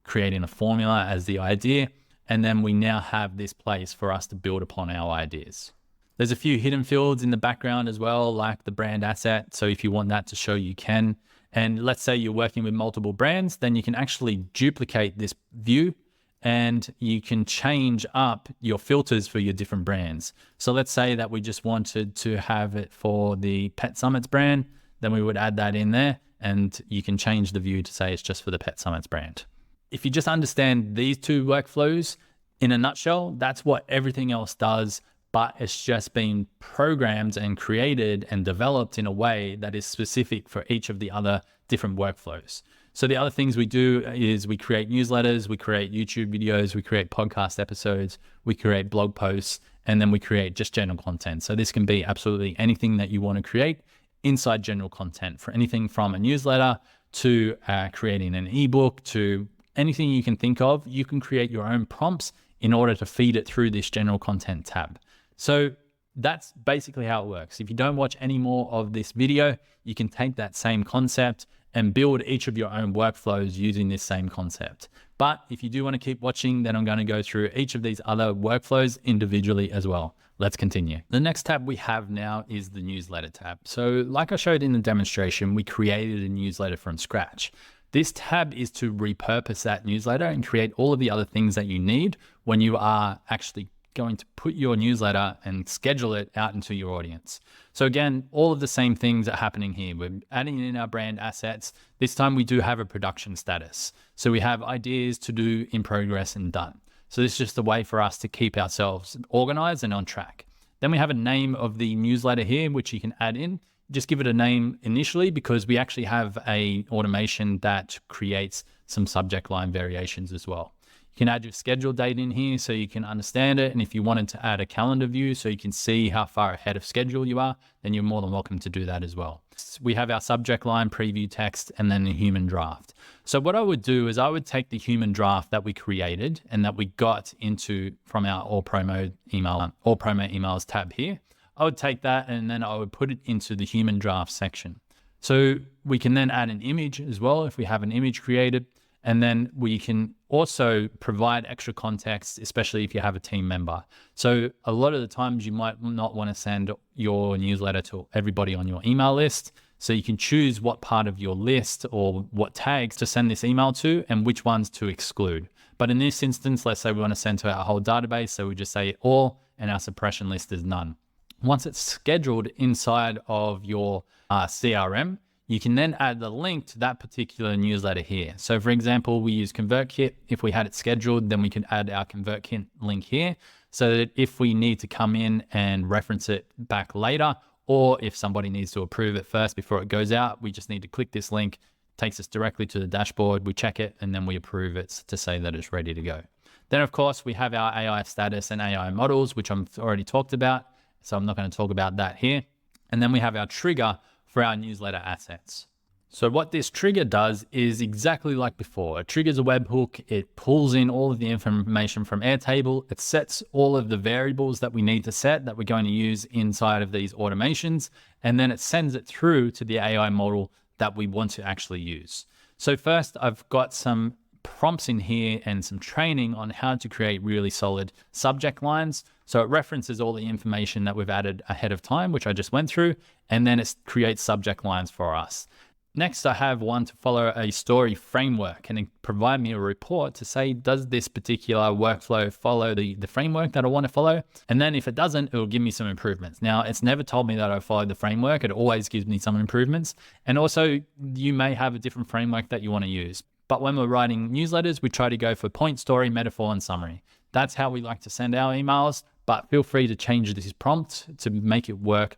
creating a formula as the idea, and then we now have this place for us to build upon our ideas. There's a few hidden fields in the background as well, like the brand asset. So if you want that to show, you can. And let's say you're working with multiple brands, then you can actually duplicate this view and you can change up your filters for your different brands. So let's say that we just wanted to have it for the Pet Summits brand, then we would add that in there, and you can change the view to say it's just for the Pet Summits brand. If you just understand these 2 workflows in a nutshell, that's what everything else does, but it's just been programmed and created and developed in a way that is specific for each of the other different workflows. So the other things we do is we create newsletters, we create YouTube videos, we create podcast episodes, we create blog posts, and then we create just general content. So this can be absolutely anything that you want to create inside general content, for anything from a newsletter to creating an ebook to anything you can think of, you can create your own prompts in order to feed it through this general content tab. So that's basically how it works. If you don't watch any more of this video, you can take that same concept and build each of your own workflows using this same concept. But if you do want to keep watching, then I'm going to go through each of these other workflows individually as well. Let's continue. The next tab we have now is the newsletter tab. So like I showed in the demonstration, we created a newsletter from scratch. This tab is to repurpose that newsletter and create all of the other things that you need when you are actually going to put your newsletter and schedule it out into your audience. So again, all of the same things are happening here. We're adding in our brand assets. This time we do have a production status. So we have ideas, to do, in progress, and done. So this is just a way for us to keep ourselves organized and on track. Then we have a name of the newsletter here, which you can add in. Just give it a name initially because we actually have a automation that creates some subject line variations as well. You can add your schedule date in here so you can understand it. And if you wanted to add a calendar view so you can see how far ahead of schedule you are, then you're more than welcome to do that as well. We have our subject line, preview text, and then the human draft. So what I would do is I would take the human draft that we created and that we got into from our all promo emails tab here. I would take that and then I would put it into the human draft section. So we can then add an image as well if we have an image created. And then we can also provide extra context, especially if you have a team member. So a lot of the times you might not want to send your newsletter to everybody on your email list. So you can choose what part of your list or what tags to send this email to and which ones to exclude. But in this instance, let's say we want to send to our whole database. So we just say all and our suppression list is none. Once it's scheduled inside of your CRM, you can then add the link to that particular newsletter here. So for example, we use ConvertKit. If we had it scheduled, then we can add our ConvertKit link here so that if we need to come in and reference it back later, or if somebody needs to approve it first before it goes out, we just need to click this link, takes us directly to the dashboard, we check it, and then we approve it to say that it's ready to go. Then of course, we have our AI status and AI models, which I've already talked about. So I'm not going to talk about that here. And then we have our trigger for our newsletter assets. So what this trigger does is exactly like before. It triggers a webhook. It pulls in all of the information from Airtable. It sets all of the variables that we need to set that we're going to use inside of these automations. And then it sends it through to the AI model that we want to actually use. So first, I've got some prompts in here and some training on how to create really solid subject lines. So it references all the information that we've added ahead of time, which I just went through, and then it creates subject lines for us. Next, I have one to follow a story framework and provide me a report to say, does this particular workflow follow the framework that I want to follow? And then if it doesn't, it will give me some improvements. Now, it's never told me that I followed the framework. It always gives me some improvements. And also, you may have a different framework that you want to use. But when we're writing newsletters, we try to go for point, story, metaphor, and summary. That's how we like to send our emails, but feel free to change this prompt to make it work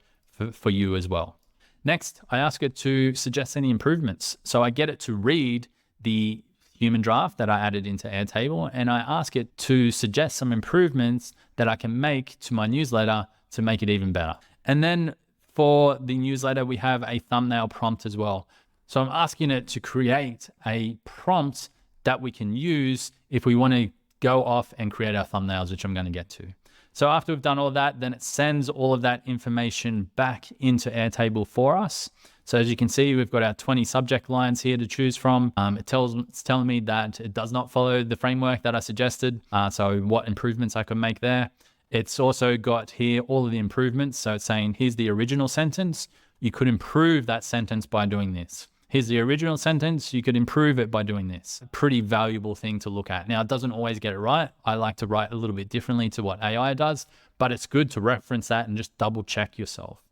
for you as well. Next, I ask it to suggest any improvements. So I get it to read the human draft that I added into Airtable, and I ask it to suggest some improvements that I can make to my newsletter to make it even better. And then for the newsletter, we have a thumbnail prompt as well. So I'm asking it to create a prompt that we can use if we want to go off and create our thumbnails, which I'm going to get to. So after we've done all that, then it sends all of that information back into Airtable for us. So as you can see, we've got our 20 subject lines here to choose from. It's telling me that it does not follow the framework that I suggested. So what improvements I can make there. It's also got here all of the improvements. So it's saying, here's the original sentence. You could improve that sentence by doing this. Here's the original sentence. You could improve it by doing this. A pretty valuable thing to look at. Now, it doesn't always get it right. I like to write a little bit differently to what AI does, but it's good to reference that and just double check yourself.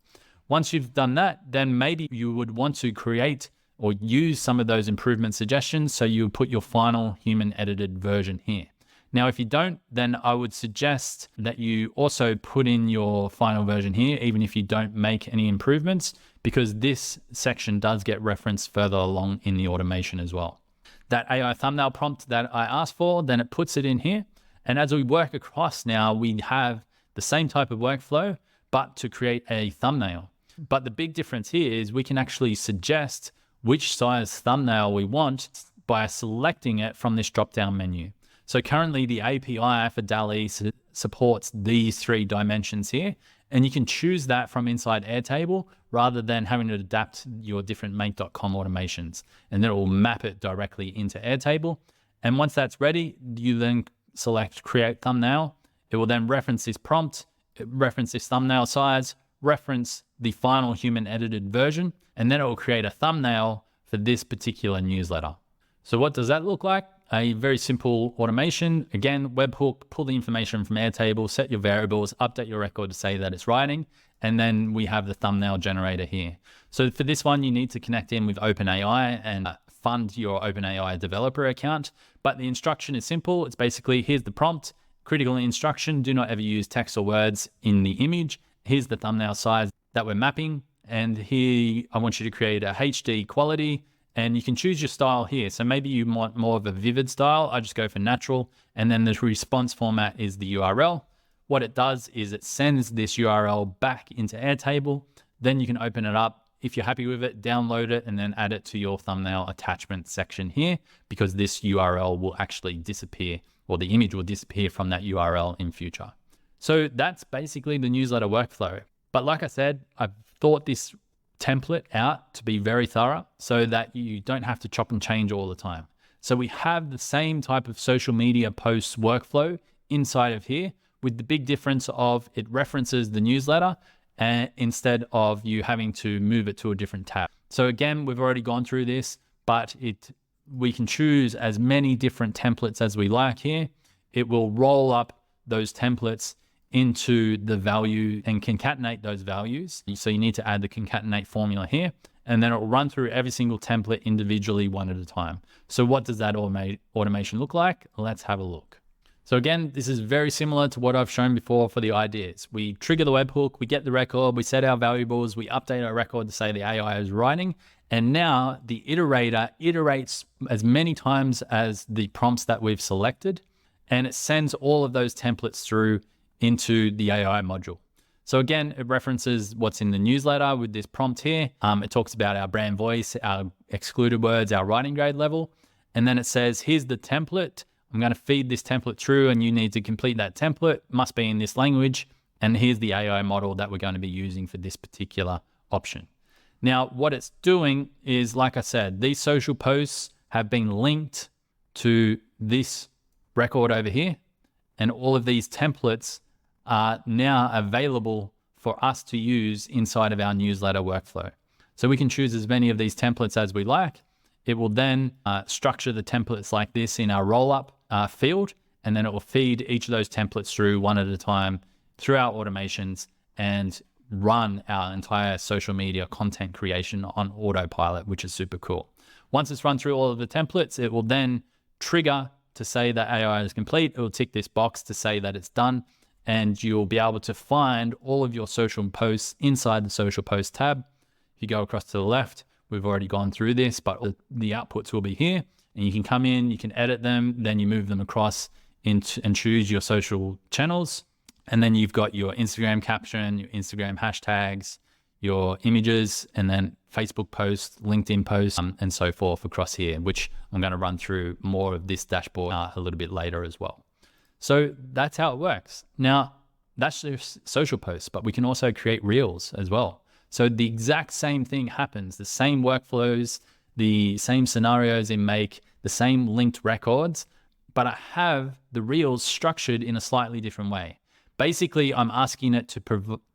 Once you've done that, then maybe you would want to create or use some of those improvement suggestions. So you put your final human edited version here. Now, if you don't, then I would suggest that you also put in your final version here, even if you don't make any improvements, because this section does get referenced further along in the automation as well. That AI thumbnail prompt that I asked for, then it puts it in here. And as we work across now, we have the same type of workflow, but to create a thumbnail. But the big difference here is we can actually suggest which size thumbnail we want by selecting it from this drop-down menu. So currently the API for DALL-E supports these 3 dimensions here, and you can choose that from inside Airtable rather than having to adapt your different make.com automations, and then it will map it directly into Airtable. And once that's ready, you then select create thumbnail. It will then reference this prompt, reference this thumbnail size, reference the final human edited version, and then it will create a thumbnail for this particular newsletter. So what does that look like? A very simple automation. Again, webhook, pull the information from Airtable, set your variables, update your record to say that it's writing, and then we have the thumbnail generator here. So for this one, you need to connect in with OpenAI and fund your OpenAI developer account. But the instruction is simple. It's basically, here's the prompt, critical instruction, do not ever use text or words in the image. Here's the thumbnail size that we're mapping. And here, I want you to create a HD quality, and you can choose your style here. So maybe you want more of a vivid style. I just go for natural. And then the response format is the URL. What it does is it sends this URL back into Airtable. Then you can open it up. If you're happy with it, download it and then add it to your thumbnail attachment section here, because this URL will actually disappear, or the image will disappear from that URL in future. So that's basically the newsletter workflow. But like I said, I've thought this template out to be very thorough so that you don't have to chop and change all the time. So we have the same type of social media posts workflow inside of here, with the big difference of it references the newsletter instead of you having to move it to a different tab. So again, we've already gone through this, but we can choose as many different templates as we like here. It will roll up those templates into the value and concatenate those values. So you need to add the concatenate formula here, and then it will run through every single template individually one at a time. So what does that automation look like? Let's have a look. So again, this is very similar to what I've shown before for the ideas. We trigger the webhook, we get the record, we set our variables, we update our record to say the AI is writing, and now the iterator iterates as many times as the prompts that we've selected, and it sends all of those templates through into the AI module. So again, it references what's in the newsletter with this prompt here. It talks about our brand voice, our excluded words, our writing grade level, and then it says, here's the template. I'm going to feed this template through, and you need to complete that template, must be in this language. And here's the AI model that we're going to be using for this particular option. Now, what it's doing is, like I said, these social posts have been linked to this record over here, and all of these templates are now available for us to use inside of our newsletter workflow. So we can choose as many of these templates as we like. It will then structure the templates like this in our roll-up field, and then it will feed each of those templates through one at a time through our automations and run our entire social media content creation on autopilot, which is super cool. Once it's run through all of the templates, it will then trigger to say that AI is complete. It will tick this box to say that it's done, and you'll be able to find all of your social posts inside the social post tab. If you go across to the left, we've already gone through this, but the outputs will be here, and you can come in, you can edit them, then you move them across into and choose your social channels. And then you've got your Instagram caption, your Instagram hashtags, your images, and then Facebook posts, LinkedIn posts, and so forth across here, which I'm going to run through more of this dashboard a little bit later as well. So that's how it works. Now, that's just social posts, but we can also create reels as well. So the exact same thing happens, the same workflows, the same scenarios in Make, the same linked records, but I have the reels structured in a slightly different way. Basically, I'm asking it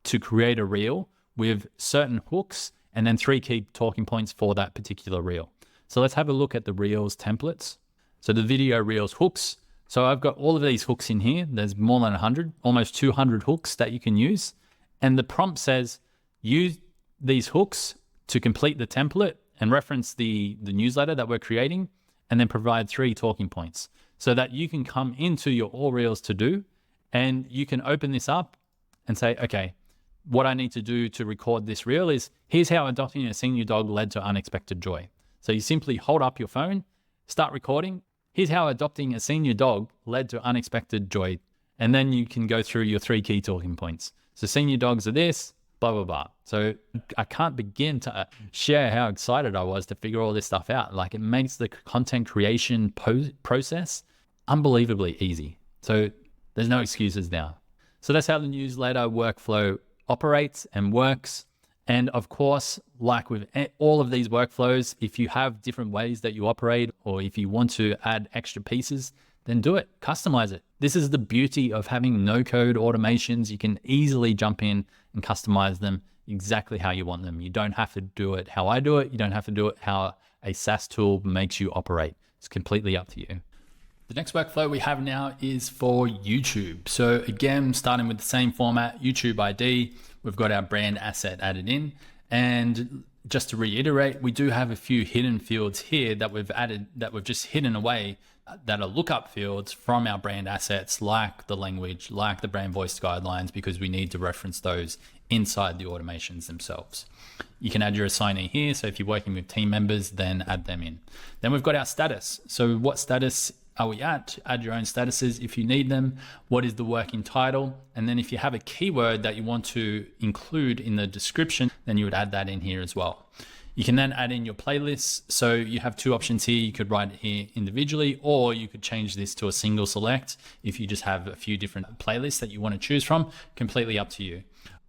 to create a reel with certain hooks and then 3 key talking points for that particular reel. So let's have a look at the reels templates. So the video reels hooks. So I've got all of these hooks in here. There's more than 100, almost 200 hooks that you can use. And the prompt says, use these hooks to complete the template and reference the newsletter that we're creating, and then provide 3 talking points so that you can come into your all reels to do, and you can open this up and say, okay, what I need to do to record this reel is, here's how adopting a senior dog led to unexpected joy. So you simply hold up your phone, start recording. Here's how adopting a senior dog led to unexpected joy. And then you can go through your 3 key talking points. So senior dogs are this, blah, blah, blah. So I can't begin to share how excited I was to figure all this stuff out. Like, it makes the content creation process unbelievably easy. So there's no excuses now. So that's how the newsletter workflow operates and works. And of course, like with all of these workflows, if you have different ways that you operate, or if you want to add extra pieces, then do it, customize it. This is the beauty of having no code automations. You can easily jump in and customize them exactly how you want them. You don't have to do it how I do it. You don't have to do it how a SaaS tool makes you operate. It's completely up to you. The next workflow we have now is for YouTube. So again, starting with the same format, YouTube ID, we've got our brand asset added in. And just to reiterate, we do have a few hidden fields here that we've added, that we've just hidden away, that are lookup fields from our brand assets, like the language, like the brand voice guidelines, because we need to reference those inside the automations themselves. You can add your assignee here. So if you're working with team members, then add them in. Then we've got our status. So what status are we at? Add your own statuses if you need them. What is the working title? And then if you have a keyword that you want to include in the description, then you would add that in here as well. You can then add in your playlists. So you have two options here. You could write it here individually, or you could change this to a single select if you just have a few different playlists that you want to choose from. Completely up to you.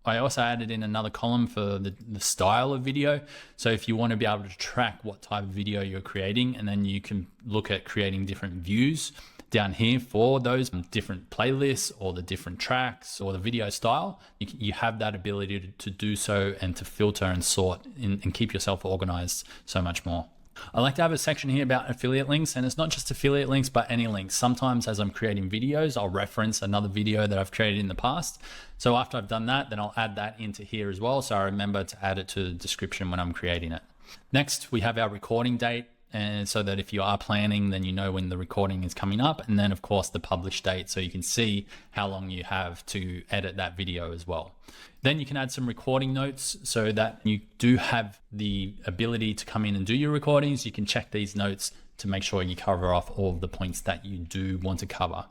I also added in another column for the style of video. So if you want to be able to track what type of video you're creating, and then you can look at creating different views down here for those different playlists or the different tracks or the video style, you have that ability to do so and to filter and sort and keep yourself organized so much more. I like to have a section here about affiliate links, and it's not just affiliate links, but any links. Sometimes as I'm creating videos, I'll reference another video that I've created in the past. So after I've done that, then I'll add that into here as well. So I remember to add it to the description when I'm creating it. Next, we have our recording date. And so that if you are planning, then you know when the recording is coming up. And then of course the publish date, so you can see how long you have to edit that video as well. Then you can add some recording notes so that you do have the ability to come in and do your recordings. You can check these notes to make sure you cover off all of the points that you do want to cover.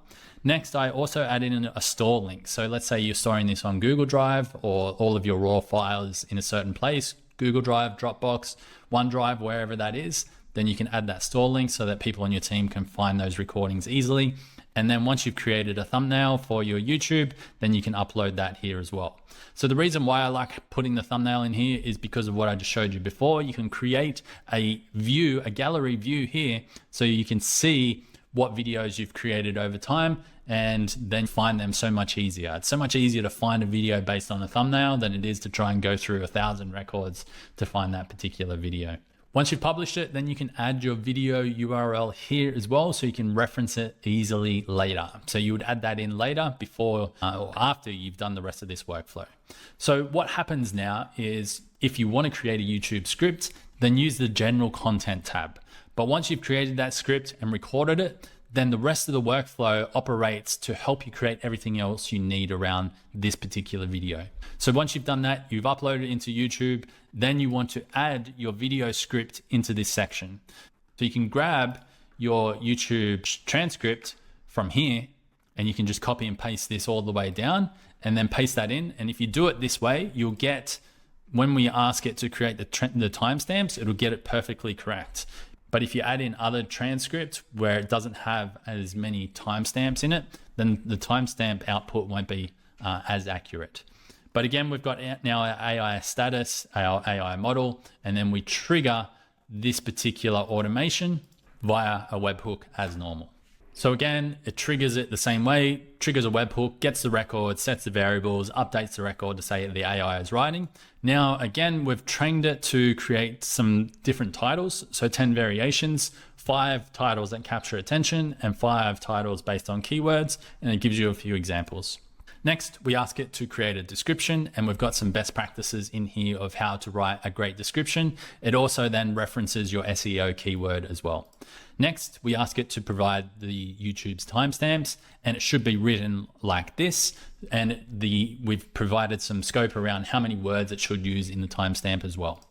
Next, I also added in a store link. So let's say you're storing this on Google Drive, or all of your raw files in a certain place, Google Drive, Dropbox, OneDrive, wherever that is. Then you can add that store link so that people on your team can find those recordings easily. And then once you've created a thumbnail for your YouTube, then you can upload that here as well. So the reason why I like putting the thumbnail in here is because of what I just showed you before. You can create a view, a gallery view here, so you can see what videos you've created over time, and then find them so much easier. It's so much easier to find a video based on a thumbnail than it is to try and go through 1,000 records to find that particular video. Once you've published it, then you can add your video URL here as well, so you can reference it easily later. So you would add that in later, before or after you've done the rest of this workflow. So what happens now is, if you want to create a YouTube script, then use the general content tab. But once you've created that script and recorded it, then the rest of the workflow operates to help you create everything else you need around this particular video. So once you've done that, you've uploaded it into YouTube, then you want to add your video script into this section. So you can grab your YouTube transcript from here, and you can just copy and paste this all the way down and then paste that in. And if you do it this way, you'll get, when we ask it to create the timestamps, it'll get it perfectly correct. But if you add in other transcripts where it doesn't have as many timestamps in it, then the timestamp output won't be as accurate. But again, we've got now our AI status, our AI model, and then we trigger this particular automation via a webhook as normal. So again, it triggers it the same way, triggers a webhook, gets the record, sets the variables, updates the record to say the AI is writing. Now, again, we've trained it to create some different titles. So 10 variations, 5 titles that capture attention, and 5 titles based on keywords. And it gives you a few examples. Next, we ask it to create a description, and we've got some best practices in here of how to write a great description. It also then references your SEO keyword as well. Next, we ask it to provide the YouTube's timestamps, and it should be written like this. And we've provided some scope around how many words it should use in the timestamp as well.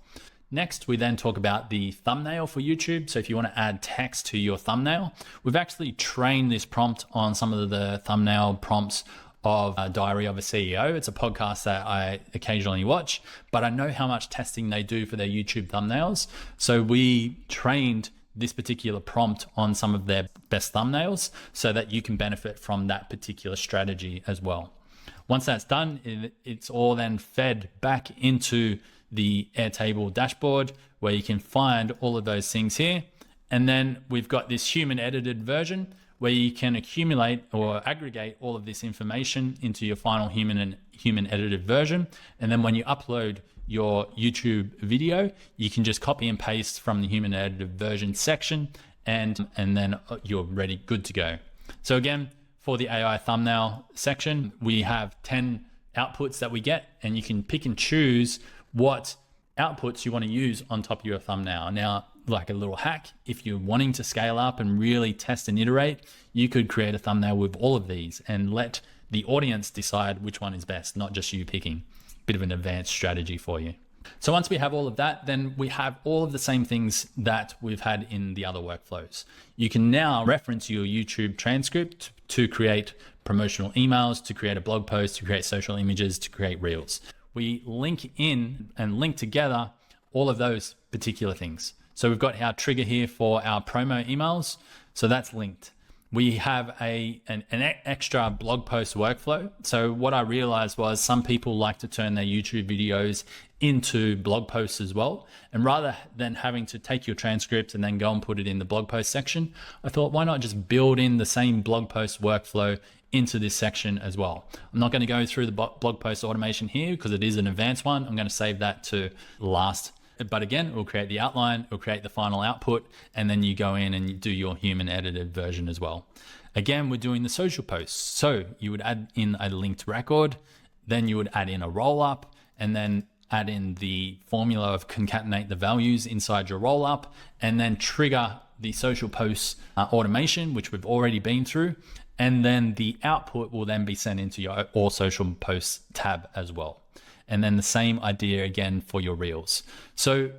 Next, we then talk about the thumbnail for YouTube. So if you want to add text to your thumbnail, we've actually trained this prompt on some of the thumbnail prompts of Diary of a CEO. It's a podcast that I occasionally watch, but I know how much testing they do for their YouTube thumbnails. So we trained this particular prompt on some of their best thumbnails so that you can benefit from that particular strategy as well. Once that's done, it's all then fed back into the Airtable dashboard where you can find all of those things here. And then we've got this human edited version where you can accumulate or aggregate all of this information into your final human edited version. And then when you upload your YouTube video, you can just copy and paste from the human edited version section and then you're ready, good to go. So again, for the AI thumbnail section, we have 10 outputs that we get, and you can pick and choose what outputs you want to use on top of your thumbnail. Now, like a little hack, if you're wanting to scale up and really test and iterate, you could create a thumbnail with all of these and let the audience decide which one is best, not just you picking. Bit of an advanced strategy for you. So once we have all of that, then we have all of the same things that we've had in the other workflows. You can now reference your YouTube transcript to create promotional emails, to create a blog post, to create social images, to create reels. We link in and link together all of those particular things. So we've got our trigger here for our promo emails. So that's linked. We have an extra blog post workflow. So what I realized was some people like to turn their YouTube videos into blog posts as well. And rather than having to take your transcript and then go and put it in the blog post section, I thought, why not just build in the same blog post workflow into this section as well? I'm not going to go through the blog post automation here because it is an advanced one. I'm going to save that to last. But again, it will create the outline, it will create the final output, and then you go in and you do your human edited version as well. Again, we're doing the social posts. So you would add in a linked record, then you would add in a roll up, and then add in the formula of concatenate the values inside your roll up, and then trigger the social posts automation, which we've already been through. And then the output will then be sent into your all social posts tab as well. And then the same idea again for your reels. So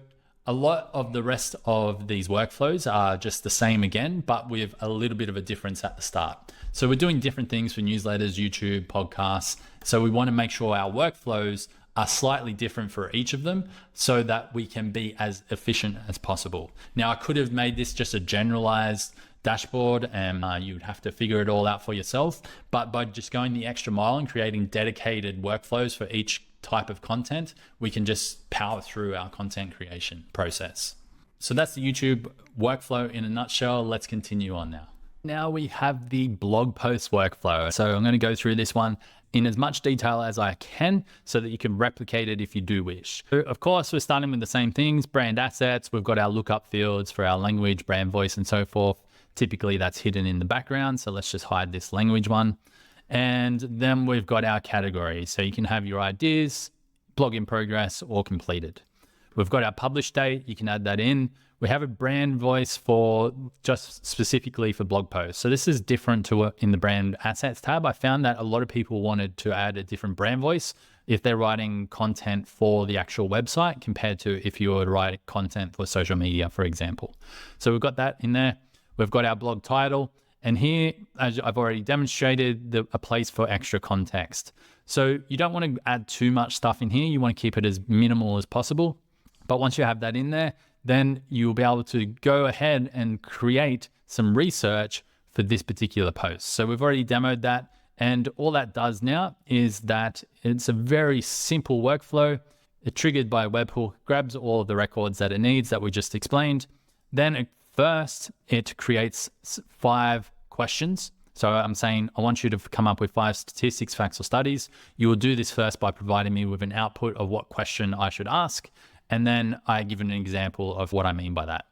a lot of the rest of these workflows are just the same again, but with a little bit of a difference at the start. So we're doing different things for newsletters, YouTube, podcasts. So we want to make sure our workflows are slightly different for each of them so that we can be as efficient as possible. Now, I could have made this just a generalized dashboard and you'd have to figure it all out for yourself. But by just going the extra mile and creating dedicated workflows for each type of content, we can just power through our content creation process. So that's the YouTube workflow in a nutshell. Let's continue on now. Now we have the blog post workflow. So I'm going to go through this one in as much detail as I can so that you can replicate it if you do wish. So of course, we're starting with the same things, brand assets. We've got our lookup fields for our language, brand voice, and so forth. Typically that's hidden in the background. So let's just hide this language one. And then we've got our categories. So you can have your ideas, blog in progress, or completed. We've got our publish date. You can add that in. We have a brand voice for just specifically for blog posts. So this is different to in the brand assets tab. I found that a lot of people wanted to add a different brand voice if they're writing content for the actual website compared to if you were to write content for social media, for example. So we've got that in there. We've got our blog title. And here, as I've already demonstrated, a place for extra context. So you don't want to add too much stuff in here. You want to keep it as minimal as possible. But once you have that in there, then you'll be able to go ahead and create some research for this particular post. So we've already demoed that. And all that does now is that it's a very simple workflow. It triggered by a webhook, grabs all of the records that it needs that we just explained. Then first, it creates 5 questions. So I'm saying, I want you to come up with 5 statistics, facts, or studies. You will do this first by providing me with an output of what question I should ask. And then I give an example of what I mean by that.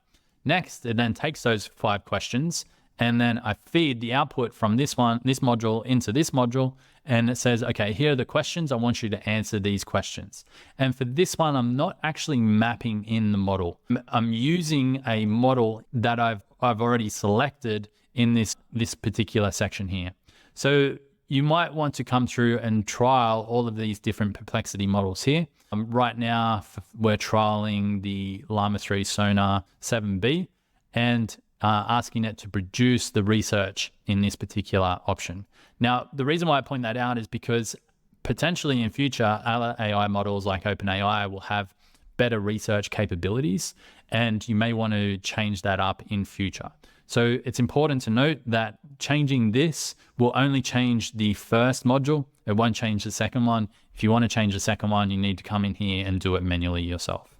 Next, it then takes those 5 questions and then I feed the output from this module into this module. And it says, okay, here are the questions. I want you to answer these questions. And for this one, I'm not actually mapping in the model. I'm using a model that I've already selected in this particular section here. So you might want to come through and trial all of these different Perplexity models here. Right now, we're trialing the Llama 3 Sonar 7B, and asking it to produce the research in this particular option. Now, the reason why I point that out is because potentially in future, other AI models like OpenRouter.ai will have better research capabilities, and you may want to change that up in future. So it's important to note that changing this will only change the first module. It won't change the second one. If you want to change the second one, you need to come in here and do it manually yourself.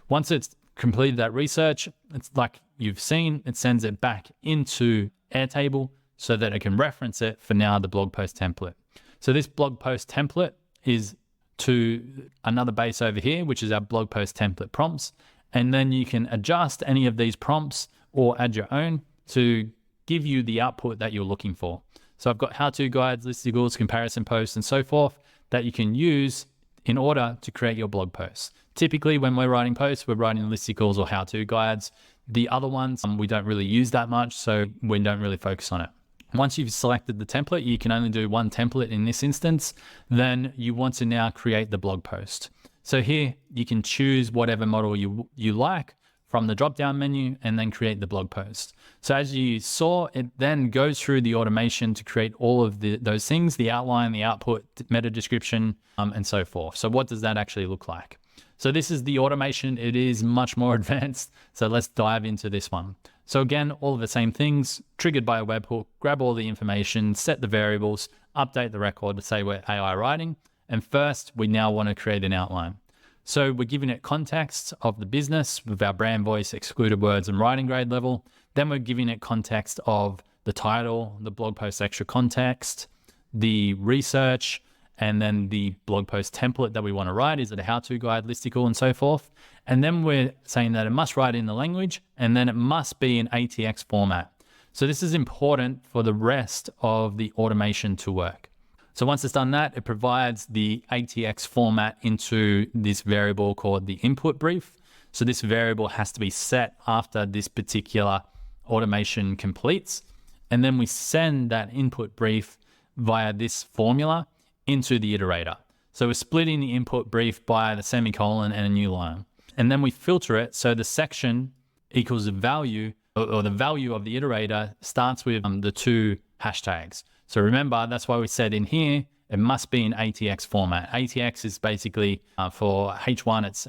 Once it's completed that research, it's like you've seen, it sends it back into Airtable so that it can reference it for now the blog post template. So this blog post template is to another base over here, which is our blog post template prompts. And then you can adjust any of these prompts or add your own to give you the output that you're looking for. So I've got how-to guides, listicles, comparison posts, and so forth that you can use in order to create your blog posts. Typically, when we're writing posts, we're writing listicles or how-to guides. The other ones, we don't really use that much, so we don't really focus on it. Once you've selected the template, you can only do one template in this instance. Then you want to now create the blog post. So here you can choose whatever model you like from the drop-down menu and then create the blog post. So as you saw, it then goes through the automation to create all of those things, the outline, the output, meta description, and so forth. So what does that actually look like? So this is the automation. It is much more advanced. So let's dive into this one. So again, all of the same things, triggered by a webhook, grab all the information, set the variables, update the record to say we're AI writing. And first, we now want to create an outline. So we're giving it context of the business with our brand voice, excluded words, and writing grade level. Then we're giving it context of the title, the blog post extra context, the research, and then the blog post template that we want to write. Is it a how-to guide, listicle, and so forth? And then we're saying that it must write in the language, and then it must be in ATX format. So this is important for the rest of the automation to work. So once it's done that, it provides the ATX format into this variable called the input brief. So this variable has to be set after this particular automation completes. And then we send that input brief via this formula into the iterator. So we're splitting the input brief by the semicolon and a new line. And then we filter it so the section equals the value, or the value of the iterator starts with the two hashtags. So remember, that's why we said in here, it must be in ATX format. ATX is basically for H1, it's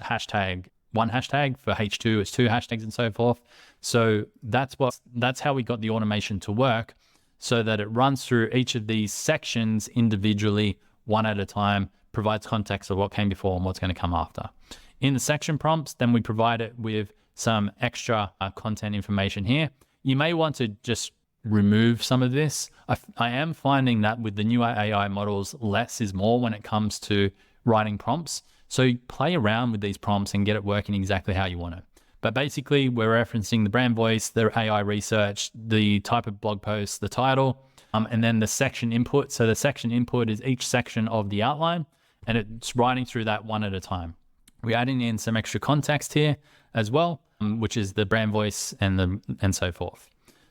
one hashtag. For H2, it's two hashtags and so forth. So that's how we got the automation to work, so that it runs through each of these sections individually, one at a time, provides context of what came before and what's going to come after. In the section prompts, then we provide it with some extra content information here. You may want to just remove some of this. I am finding that with the newer AI models, less is more when it comes to writing prompts. So play around with these prompts and get it working exactly how you want it. But basically, we're referencing the brand voice, the AI research, the type of blog post, the title, and then the section input. So the section input is each section of the outline, and it's writing through that one at a time. We're adding in some extra context here as well, which is the brand voice and so forth.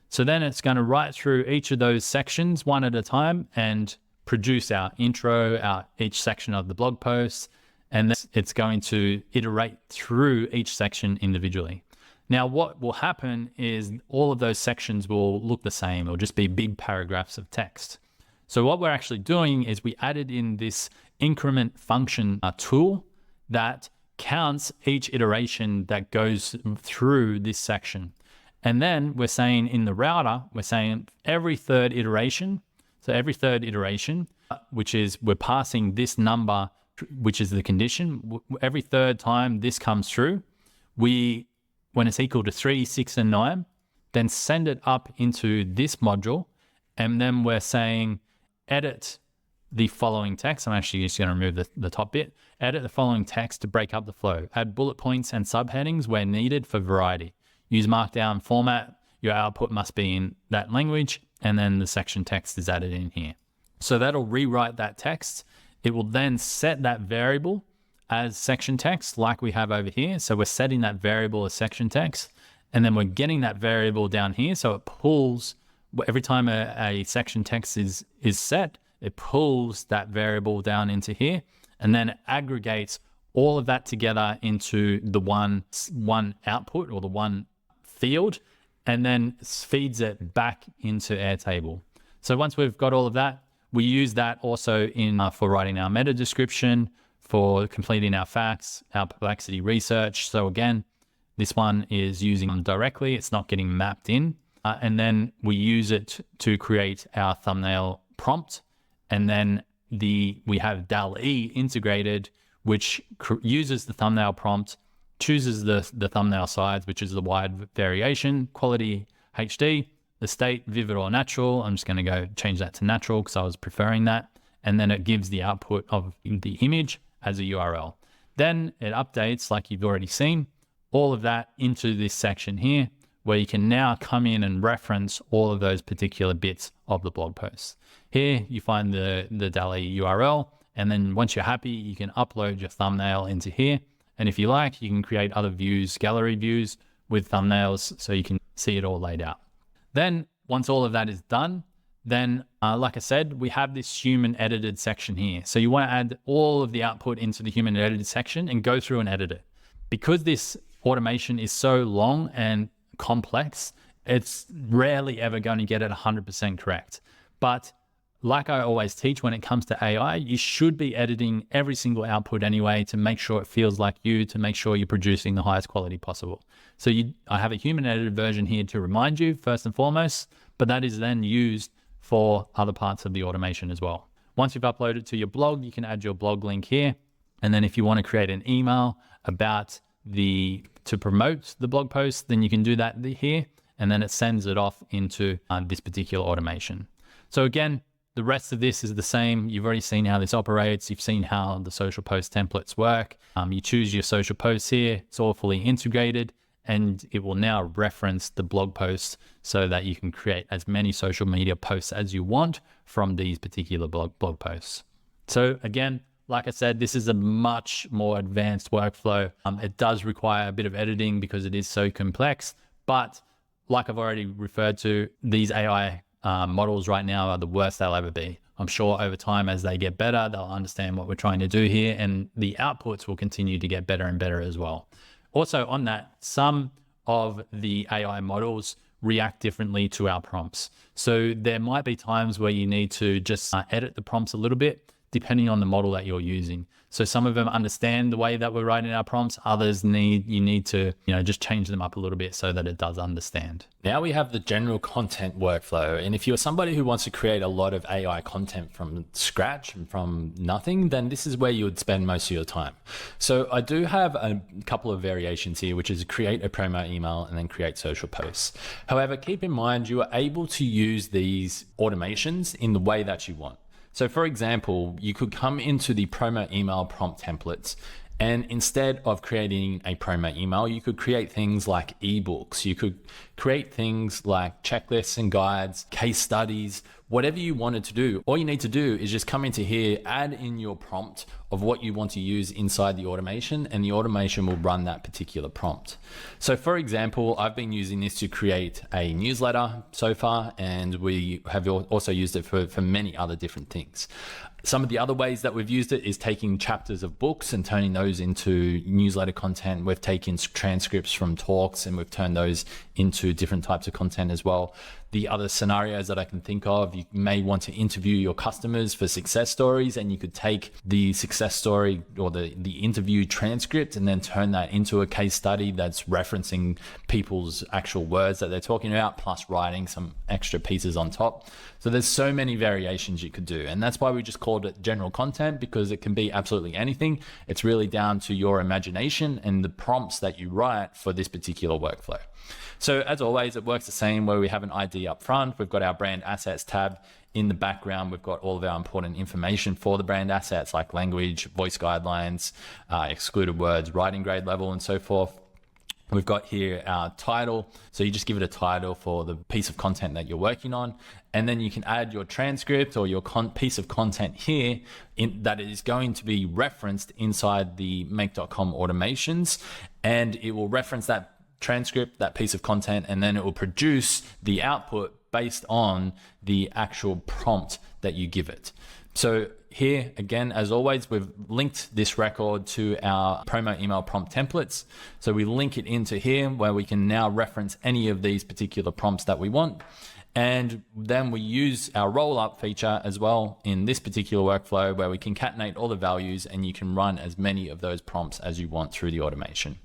So then it's going to write through each of those sections one at a time and produce our intro, each section of the blog post, and then it's going to iterate through each section individually. Now, what will happen is all of those sections will look the same. It'll just be big paragraphs of text. So what we're actually doing is we added in this increment function tool that counts each iteration that goes through this section. And then we're saying in the router, we're saying every third iteration. So every third iteration, which is we're passing this number, which is the condition. Every third time this comes through, when it's equal to 3, 6, and 9, then send it up into this module. And then we're saying edit the following text. I'm actually just going to remove the top bit. Edit the following text to break up the flow. Add bullet points and subheadings where needed for variety. Use markdown format. Your output must be in that language, and then the section text is added in here. So that'll rewrite that text. It will then set that variable as section text like we have over here. So we're setting that variable as section text, and then we're getting that variable down here. So it pulls, every time a section text is set, it pulls that variable down into here, and then it aggregates all of that together into the one output or the one field, and then feeds it back into Airtable. So once we've got all of that, we use that also in for writing our meta description, for completing our facts, our perplexity research. So again, this one is using them directly. It's not getting mapped in. And then we use it to create our thumbnail prompt. And then we have DALL-E integrated, which uses the thumbnail prompt, chooses the thumbnail size, which is the wide variation, quality HD, the state, vivid or natural. I'm just going to go change that to natural because I was preferring that. And then it gives the output of the image as a URL. Then it updates, like you've already seen, all of that into this section here, where you can now come in and reference all of those particular bits of the blog post. Here you find the DALL-E URL, and then once you're happy, you can upload your thumbnail into here. And if you like, you can create other views, gallery views with thumbnails, so you can see it all laid out. Then once all of that is done, then like I said, we have this human edited section here. So you want to add all of the output into the human edited section and go through and edit it. Because this automation is so long and complex, it's rarely ever going to get it 100% correct. But like I always teach, when it comes to AI, you should be editing every single output anyway to make sure it feels like you, to make sure you're producing the highest quality possible. So I have a human edited version here to remind you first and foremost, but that is then used for other parts of the automation as well. Once you've uploaded to your blog, you can add your blog link here. And then if you want to create an email about to promote the blog post, then you can do that here, and then it sends it off into this particular automation. So again, the rest of this is the same. You've already seen how this operates. You've seen how the social post templates work. You choose your social posts here. It's all fully integrated, and it will now reference the blog posts so that you can create as many social media posts as you want from these particular blog posts. So again, like I said, this is a much more advanced workflow. It does require a bit of editing because it is so complex, but like I've already referred to, these AI models right now are the worst they'll ever be. I'm sure over time, as they get better, they'll understand what we're trying to do here, and the outputs will continue to get better and better as well. Also on that, some of the AI models react differently to our prompts. So there might be times where you need to just edit the prompts a little bit, depending on the model that you're using. So some of them understand the way that we're writing our prompts. Others you need to, just change them up a little bit so that it does understand. Now we have the general content workflow. And if you're somebody who wants to create a lot of AI content from scratch and from nothing, then this is where you would spend most of your time. So I do have a couple of variations here, which is create a promo email and then create social posts. However, keep in mind, you are able to use these automations in the way that you want. So for example, you could come into the promo email prompt templates, and instead of creating a promo email, you could create things like ebooks. You could create things like checklists and guides, case studies, whatever you wanted to do. All you need to do is just come into here, add in your prompt of what you want to use inside the automation, and the automation will run that particular prompt. So for example, I've been using this to create a newsletter so far, and we have also used it for many other different things. Some of the other ways that we've used it is taking chapters of books and turning those into newsletter content. We've taken transcripts from talks and we've turned those into different types of content as well. The other scenarios that I can think of, you may want to interview your customers for success stories, and you could take the success story or the interview transcript and then turn that into a case study that's referencing people's actual words that they're talking about, plus writing some extra pieces on top. So there's so many variations you could do. And that's why we just called it general content, because it can be absolutely anything. It's really down to your imagination and the prompts that you write for this particular workflow. So as always, it works the same way. We have an ID up front. We've got our brand assets tab. In the background, we've got all of our important information for the brand assets, like language, voice guidelines, excluded words, writing grade level, and so forth. We've got here our title. So you just give it a title for the piece of content that you're working on. And then you can add your transcript or your piece of content here that is going to be referenced inside the make.com automations. And it will reference that transcript, that piece of content, and then it will produce the output based on the actual prompt that you give it. So here, again, as always, we've linked this record to our promo email prompt templates. So we link it into here where we can now reference any of these particular prompts that we want. And then we use our roll-up feature as well in this particular workflow where we concatenate all the values and you can run as many of those prompts as you want through the automation.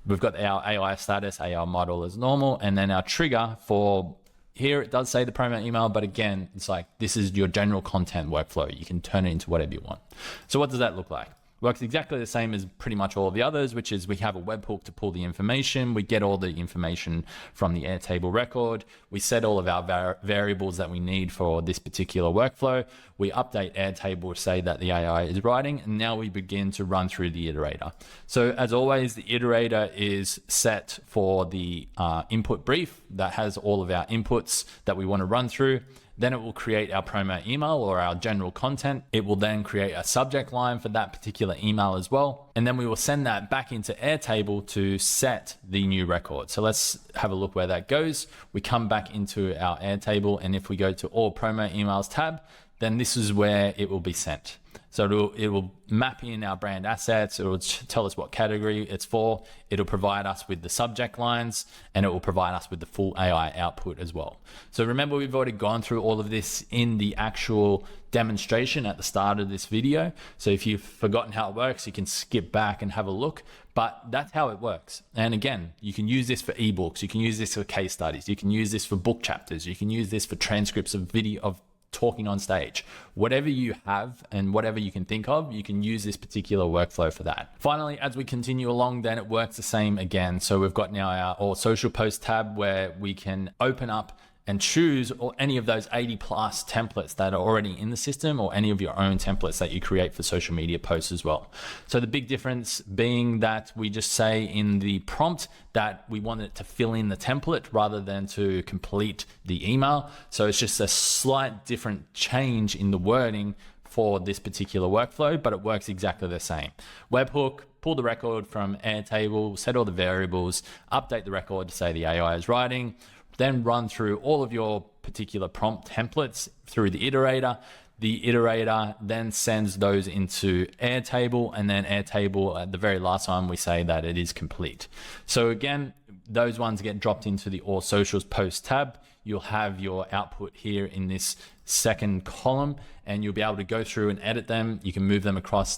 We've got our AI status, AI model as normal, and then our trigger for here, it does say the promo email, but again, it's like this is your general content workflow. You can turn it into whatever you want. So what does that look like? Works exactly the same as pretty much all of the others, which is we have a webhook to pull the information. We get all the information from the Airtable record. We set all of our variables that we need for this particular workflow. We update Airtable to say that the AI is writing, and now we begin to run through the iterator. So as always, the iterator is set for the input brief that has all of our inputs that we want to run through. Then it will create our promo email or our general content. It will then create a subject line for that particular email as well. And then we will send that back into Airtable to set the new record. So let's have a look where that goes. We come back into our Airtable, and if we go to all promo emails tab, then this is where it will be sent. So it will map in our brand assets. It will tell us what category it's for. It'll provide us with the subject lines, and it will provide us with the full AI output as well. So remember, we've already gone through all of this in the actual demonstration at the start of this video. So if you've forgotten how it works, you can skip back and have a look, but that's how it works. And again, you can use this for ebooks. You can use this for case studies. You can use this for book chapters. You can use this for transcripts of video of talking on stage. Whatever you have and whatever you can think of, you can use this particular workflow for that. Finally, as we continue along, then it works the same again. So we've got now our all social post tab where we can open up and choose any of those 80 plus templates that are already in the system, or any of your own templates that you create for social media posts as well. So the big difference being that we just say in the prompt that we want it to fill in the template rather than to complete the email. So it's just a slight different change in the wording for this particular workflow, but it works exactly the same. Webhook, pull the record from Airtable, set all the variables, update the record to say the AI is writing, then run through all of your particular prompt templates through the iterator. The iterator then sends those into Airtable, and then Airtable at the very last time we say that it is complete. So again, those ones get dropped into the all socials post tab. You'll have your output here in this second column, and you'll be able to go through and edit them. You can move them across,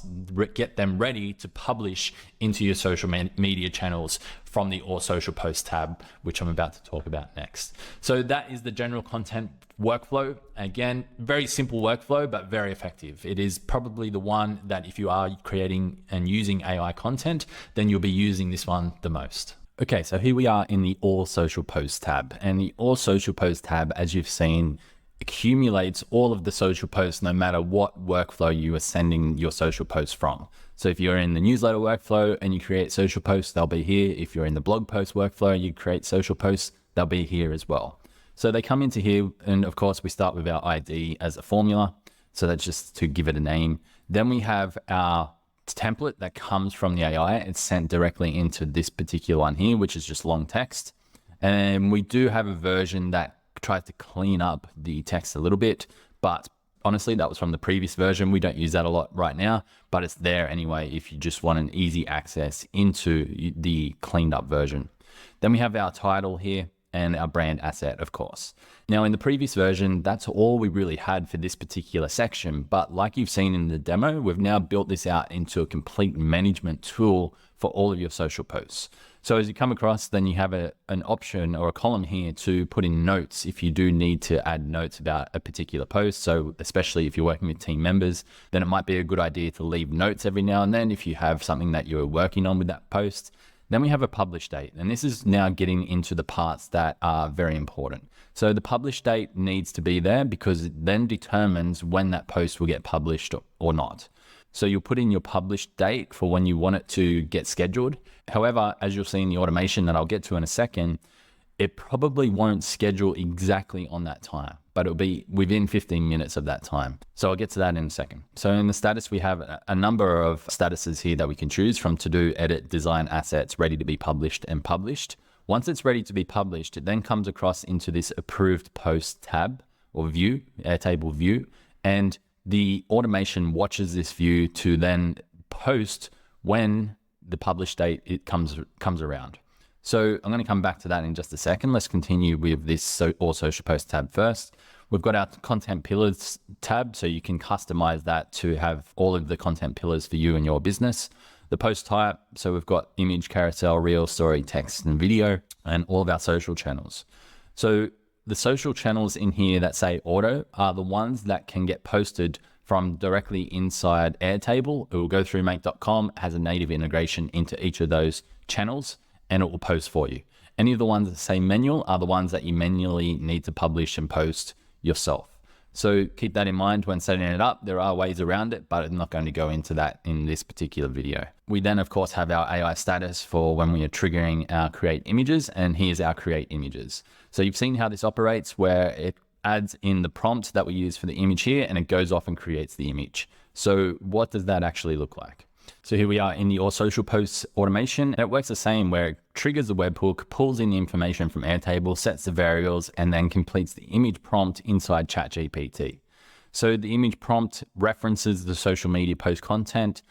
get them ready to publish into your social media channels from the all social post tab, which I'm about to talk about next. So that is the general content workflow. Again, very simple workflow, but very effective. It is probably the one that if you are creating and using AI content, then you'll be using this one the most. Okay, so here we are in the All Social Posts tab, and the All Social Posts tab, as you've seen, accumulates all of the social posts no matter what workflow you are sending your social posts from. So if you're in the newsletter workflow and you create social posts, they'll be here. If you're in the blog post workflow, you create social posts, they'll be here as well. So they come into here, and of course we start with our ID as a formula. So that's just to give it a name. Then we have our template that comes from the AI. It's sent directly into this particular one here, which is just long text. And we do have a version that tries to clean up the text a little bit, but honestly, that was from the previous version. We don't use that a lot right now, but it's there anyway if you just want an easy access into the cleaned up version. Then we have our title here and our brand asset, of course. Now in the previous version, that's all we really had for this particular section. But like you've seen in the demo, we've now built this out into a complete management tool for all of your social posts. So as you come across, then you have an option or a column here to put in notes if you do need to add notes about a particular post. So especially if you're working with team members, then it might be a good idea to leave notes every now and then if you have something that you're working on with that post. Then we have a publish date, and this is now getting into the parts that are very important. So the publish date needs to be there because it then determines when that post will get published or not. So you'll put in your publish date for when you want it to get scheduled. However, as you'll see in the automation that I'll get to in a second, it probably won't schedule exactly on that time, but it'll be within 15 minutes of that time. So I'll get to that in a second. So in the status, we have a number of statuses here that we can choose from: to do, edit, design, assets, ready to be published, and published. Once it's ready to be published, it then comes across into this approved post tab or view, Airtable view. And the automation watches this view to then post when the publish date comes around. So I'm going to come back to that in just a second. Let's continue with this all social post tab first. We've got our content pillars tab, so you can customize that to have all of the content pillars for you and your business. The post type, so we've got image, carousel, reel, story, text, and video, and all of our social channels. So the social channels in here that say auto are the ones that can get posted from directly inside Airtable. It will go through make.com, has a native integration into each of those channels, and it will post for you. Any of the ones that say manual are the ones that you manually need to publish and post yourself. So keep that in mind when setting it up. There are ways around it, but I'm not going to go into that in this particular video. We then, of course, have our AI status for when we are triggering our create images, and here's our create images. So you've seen how this operates, where it adds in the prompt that we use for the image here, and it goes off and creates the image. So what does that actually look like? So here we are in the all social posts automation, and it works the same, where it triggers the webhook, pulls in the information from Airtable, sets the variables, and then completes the image prompt inside ChatGPT. So the image prompt references the social media post content.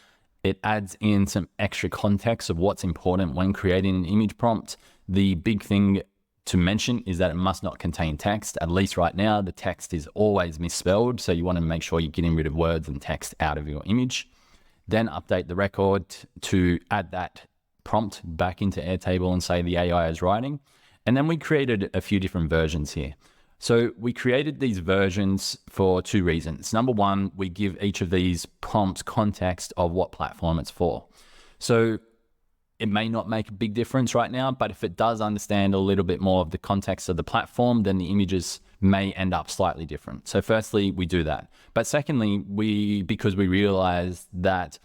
It adds in some extra context of what's important when creating an image prompt. The big thing to mention is that it must not contain text. At least right now, the text is always misspelled, so you want to make sure you're getting rid of words and text out of your image. Then update the record to add that prompt back into Airtable and say the AI is writing. And then we created a few different versions here. So we created these versions for two reasons. Number one, we give each of these prompts context of what platform it's for. So it may not make a big difference right now, but if it does understand a little bit more of the context of the platform, then the images may end up slightly different. So firstly, we do that. But secondly, because we realize that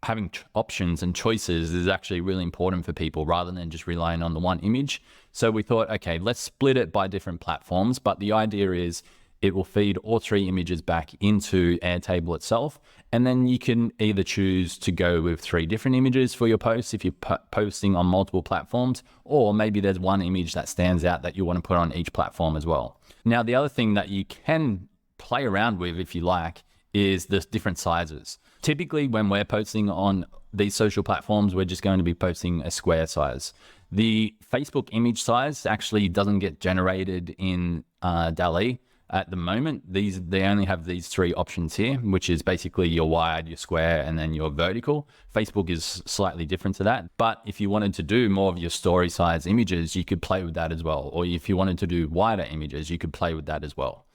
having options and choices is actually really important for people rather than just relying on the one image. So we thought, okay, let's split it by different platforms. But the idea is it will feed all three images back into Airtable itself. And then you can either choose to go with 3 different images for your posts if you're posting on multiple platforms, or maybe there's one image that stands out that you want to put on each platform as well. Now, the other thing that you can play around with, if you like, is the different sizes. Typically, when we're posting on these social platforms, we're just going to be posting a square size. The Facebook image size actually doesn't get generated in DALL-E. At the moment, they only have these 3 options here, which is basically your wide, your square, and then your vertical. Facebook is slightly different to that. But if you wanted to do more of your story size images, you could play with that as well. Or if you wanted to do wider images, you could play with that as well.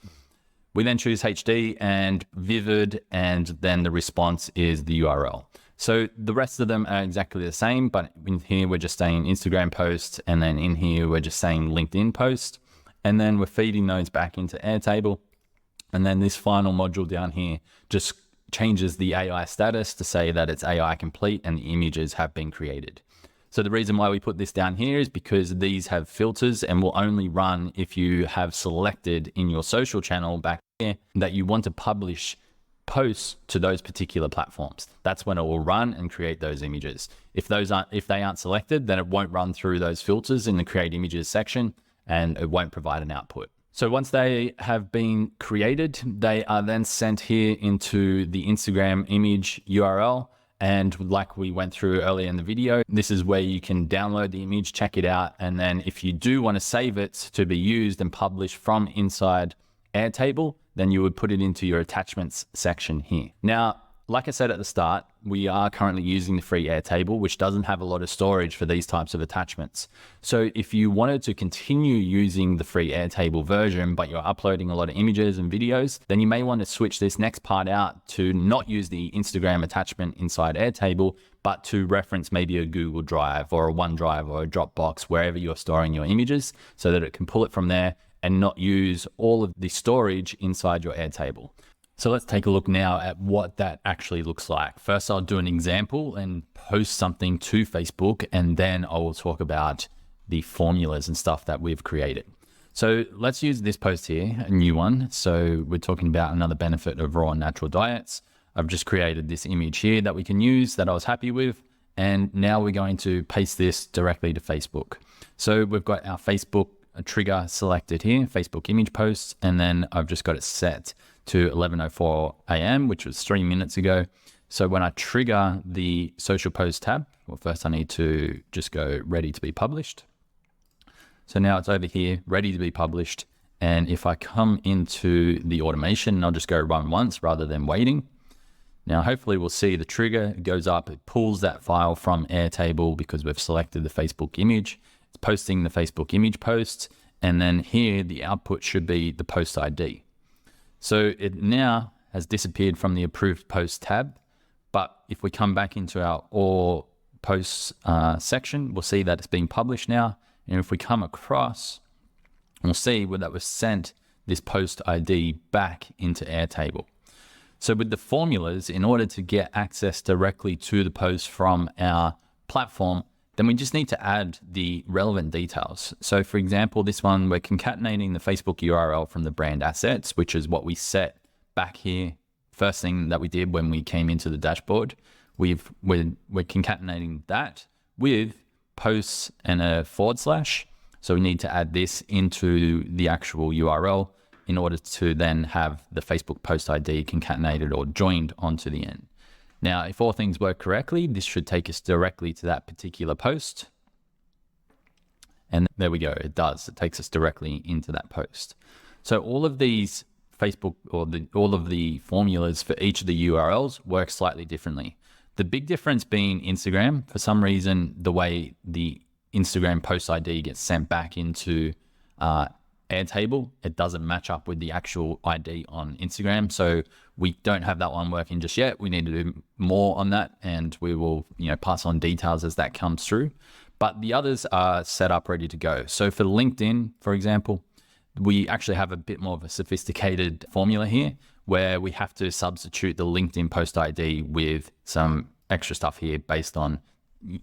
We then choose HD and Vivid, and then the response is the URL. So the rest of them are exactly the same, but in here we're just saying Instagram post, and then in here we're just saying LinkedIn post. And then we're feeding those back into Airtable. And then this final module down here just changes the AI status to say that it's AI complete and the images have been created. So the reason why we put this down here is because these have filters and will only run if you have selected in your social channel back here that you want to publish posts to those particular platforms. That's when it will run and create those images. If they aren't selected, then it won't run through those filters in the create images section, and it won't provide an output. So once they have been created, they are then sent here into the Instagram image URL. And like we went through earlier in the video, this is where you can download the image, check it out. And then if you do want to save it to be used and published from inside Airtable, then you would put it into your attachments section here. Now, like I said at the start, we are currently using the free Airtable, which doesn't have a lot of storage for these types of attachments. So if you wanted to continue using the free Airtable version, but you're uploading a lot of images and videos, then you may want to switch this next part out to not use the Instagram attachment inside Airtable, but to reference maybe a Google Drive or a OneDrive or a Dropbox, wherever you're storing your images, so that it can pull it from there and not use all of the storage inside your Airtable. So let's take a look now at what that actually looks like. First, I'll do an example and post something to Facebook, and then I will talk about the formulas and stuff that we've created. So let's use this post here, a new one. So we're talking about another benefit of raw and natural diets. I've just created this image here that we can use that I was happy with. And now we're going to paste this directly to Facebook. So we've got our Facebook trigger selected here, Facebook image posts, and then I've just got it set to 11:04 a.m., which was 3 minutes ago. So when I trigger the social post tab, well, first I need to just go ready to be published. So now it's over here, ready to be published. And if I come into the automation, I'll just go run once rather than waiting. Now, hopefully we'll see the trigger, it goes up, it pulls that file from Airtable because we've selected the Facebook image. It's posting the Facebook image post. And then here, the output should be the post ID. So it now has disappeared from the approved post tab. But if we come back into our all posts section, we'll see that it's being published now. And if we come across, we'll see where that was sent this post ID back into Airtable. So with the formulas, in order to get access directly to the post from our platform, then we just need to add the relevant details. So for example, this one, we're concatenating the Facebook URL from the brand assets, which is what we set back here. First thing that we did when we came into the dashboard, we're concatenating that with posts and a /. So we need to add this into the actual URL in order to then have the Facebook post ID concatenated or joined onto the end. Now, if all things work correctly, this should take us directly to that particular post. And there we go, it does. It takes us directly into that post. So all of these Facebook or all of the formulas for each of the URLs work slightly differently. The big difference being Instagram. For some reason, the way the Instagram post ID gets sent back into Airtable, it doesn't match up with the actual ID on Instagram. So we don't have that one working just yet. We need to do more on that, and we will, pass on details as that comes through. But the others are set up, ready to go. So for LinkedIn, for example, we actually have a bit more of a sophisticated formula here where we have to substitute the LinkedIn post ID with some extra stuff here based on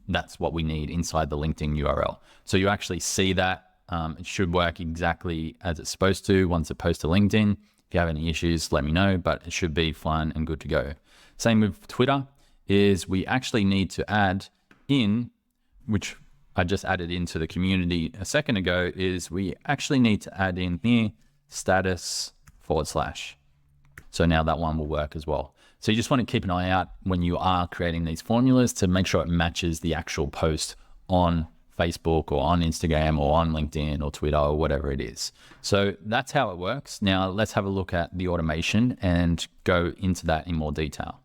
that's what we need inside the LinkedIn URL. So you actually see that it should work exactly as it's supposed to once it posts to LinkedIn. If you have any issues, let me know, but it should be fine and good to go. Same with Twitter is we actually need to add in, which I just added into the community a second ago, is we actually need to add in here status /. So now that one will work as well. So you just want to keep an eye out when you are creating these formulas to make sure it matches the actual post on Facebook or on Instagram or on LinkedIn or Twitter or whatever it is. So that's how it works. Now let's have a look at the automation and go into that in more detail.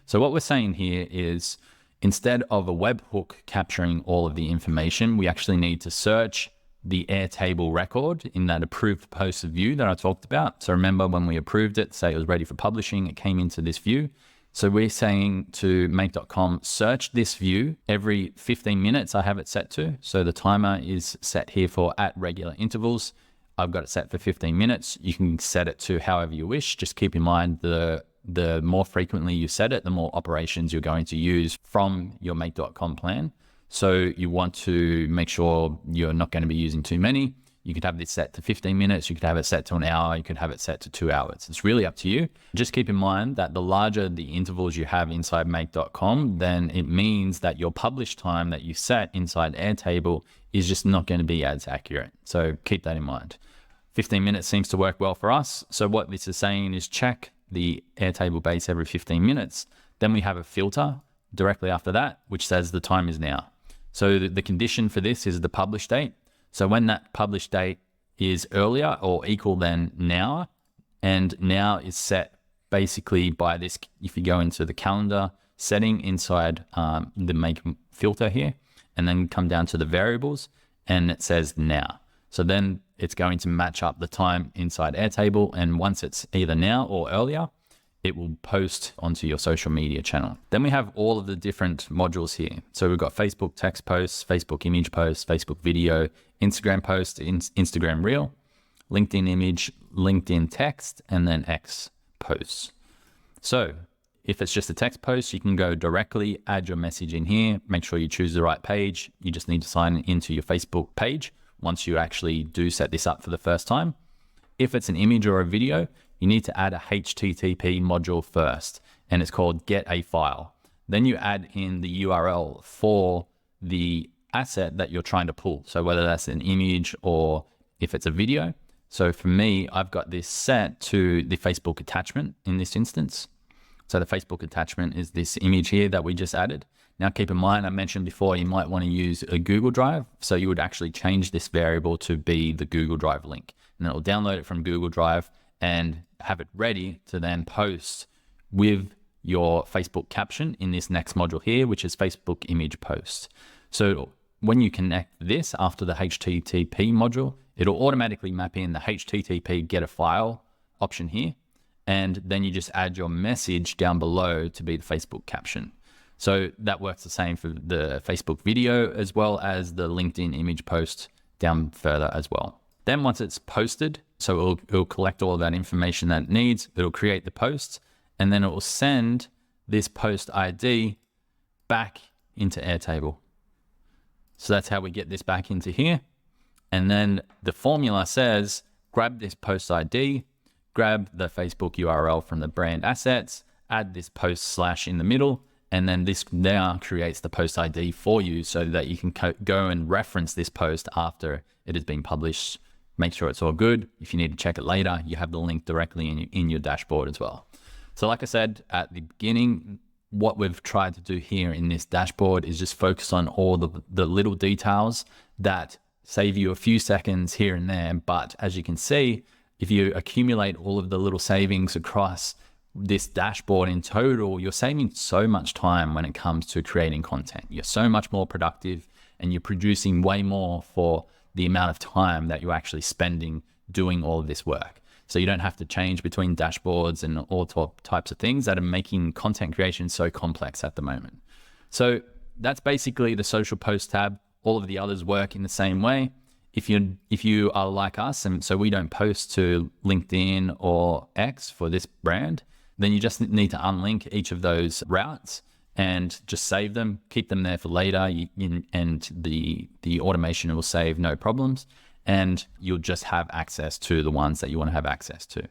So what we're saying here is instead of a webhook capturing all of the information, we actually need to search the Airtable record in that approved post view that I talked about. So remember when we approved it, say it was ready for publishing, it came into this view. So we're saying to make.com, search this view every 15 minutes. I have it set to. So the timer is set here for at regular intervals. I've got it set for 15 minutes. You can set it to however you wish. Just keep in mind the more frequently you set it, the more operations you're going to use from your make.com plan. So you want to make sure you're not going to be using too many. You could have this set to 15 minutes. You could have it set to an hour. You could have it set to 2 hours. It's really up to you. Just keep in mind that the larger the intervals you have inside make.com, then it means that your publish time that you set inside Airtable is just not going to be as accurate. So keep that in mind. 15 minutes seems to work well for us. So what this is saying is check the Airtable base every 15 minutes. Then we have a filter directly after that, which says the time is now. So the condition for this is the publish date. So when that publish date is earlier or equal than now, and now is set basically by this, if you go into the calendar setting inside the make filter here, and then come down to the variables, and it says now. So then it's going to match up the time inside Airtable, and once it's either now or earlier, it will post onto your social media channel. Then we have all of the different modules here. So we've got Facebook text posts, Facebook image posts, Facebook video, Instagram post, Instagram reel, LinkedIn image, LinkedIn text, and then X posts. So if it's just a text post, you can go directly, add your message in here, make sure you choose the right page. You just need to sign into your Facebook page once you actually do set this up for the first time. If it's an image or a video, you need to add a HTTP module first, and it's called get a file. Then you add in the URL for the asset that you're trying to pull. So whether that's an image or if it's a video, So for me, I've got this set to the Facebook attachment in this instance. So the Facebook attachment is this image here that we just added. Now keep in mind, I mentioned before, you might want to use a Google Drive. So you would actually change this variable to be the Google Drive link, and it'll download it from Google Drive and have it ready to then post with your Facebook caption in this next module here, which is Facebook image post. So when you connect this after the HTTP module, it'll automatically map in the HTTP get a file option here. And then you just add your message down below to be the Facebook caption. So that works the same for the Facebook video as well as the LinkedIn image post down further as well. Then once it's posted, so it'll collect all of that information that it needs, it'll create the post, and then it will send this post ID back into Airtable. So that's how we get this back into here. And then the formula says, grab this post ID, grab the Facebook URL from the brand assets, add this post / in the middle, and then this now creates the post ID for you so that you can go and reference this post after it has been published. Make sure it's all good. If you need to check it later, you have the link directly in your dashboard as well. So like I said at the beginning, what we've tried to do here in this dashboard is just focus on all the little details that save you a few seconds here and there. But as you can see, if you accumulate all of the little savings across this dashboard in total, you're saving so much time when it comes to creating content. You're so much more productive and you're producing way more for the amount of time that you're actually spending doing all of this work. So you don't have to change between dashboards and all types of things that are making content creation so complex at the moment. So that's basically the social post tab. All of the others work in the same way. If you are like us, and so we don't post to LinkedIn or X for this brand, then you just need to unlink each of those routes and just save them, keep them there for later, and the automation will save no problems, and you'll just have access to the ones that you want to have access to.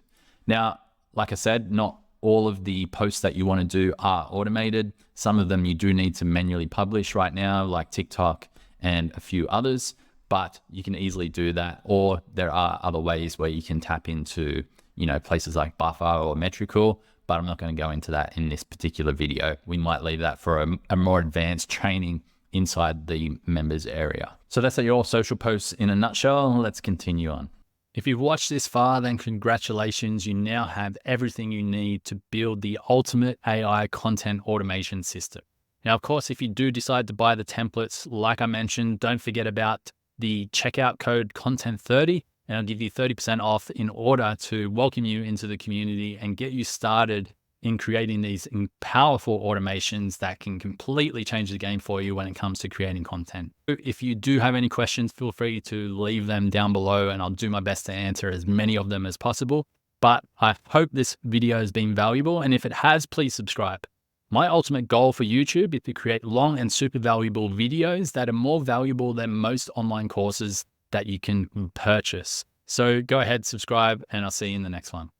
Now, like I said, not all of the posts that you want to do are automated. Some of them you do need to manually publish right now, like TikTok and a few others, but you can easily do that. Or there are other ways where you can tap into, places like Buffer or Metrical, but I'm not going to go into that in this particular video. We might leave that for a more advanced training inside the members area. So that's your social posts in a nutshell. Let's continue on. If you've watched this far, then congratulations. You now have everything you need to build the ultimate AI content automation system. Now, of course, if you do decide to buy the templates, like I mentioned, don't forget about the checkout code content30, and I'll give you 30% off in order to welcome you into the community and get you started in creating these powerful automations that can completely change the game for you when it comes to creating content. If you do have any questions, feel free to leave them down below and I'll do my best to answer as many of them as possible. But I hope this video has been valuable, and if it has, please subscribe. My ultimate goal for YouTube is to create long and super valuable videos that are more valuable than most online courses that you can purchase. So go ahead, subscribe, and I'll see you in the next one.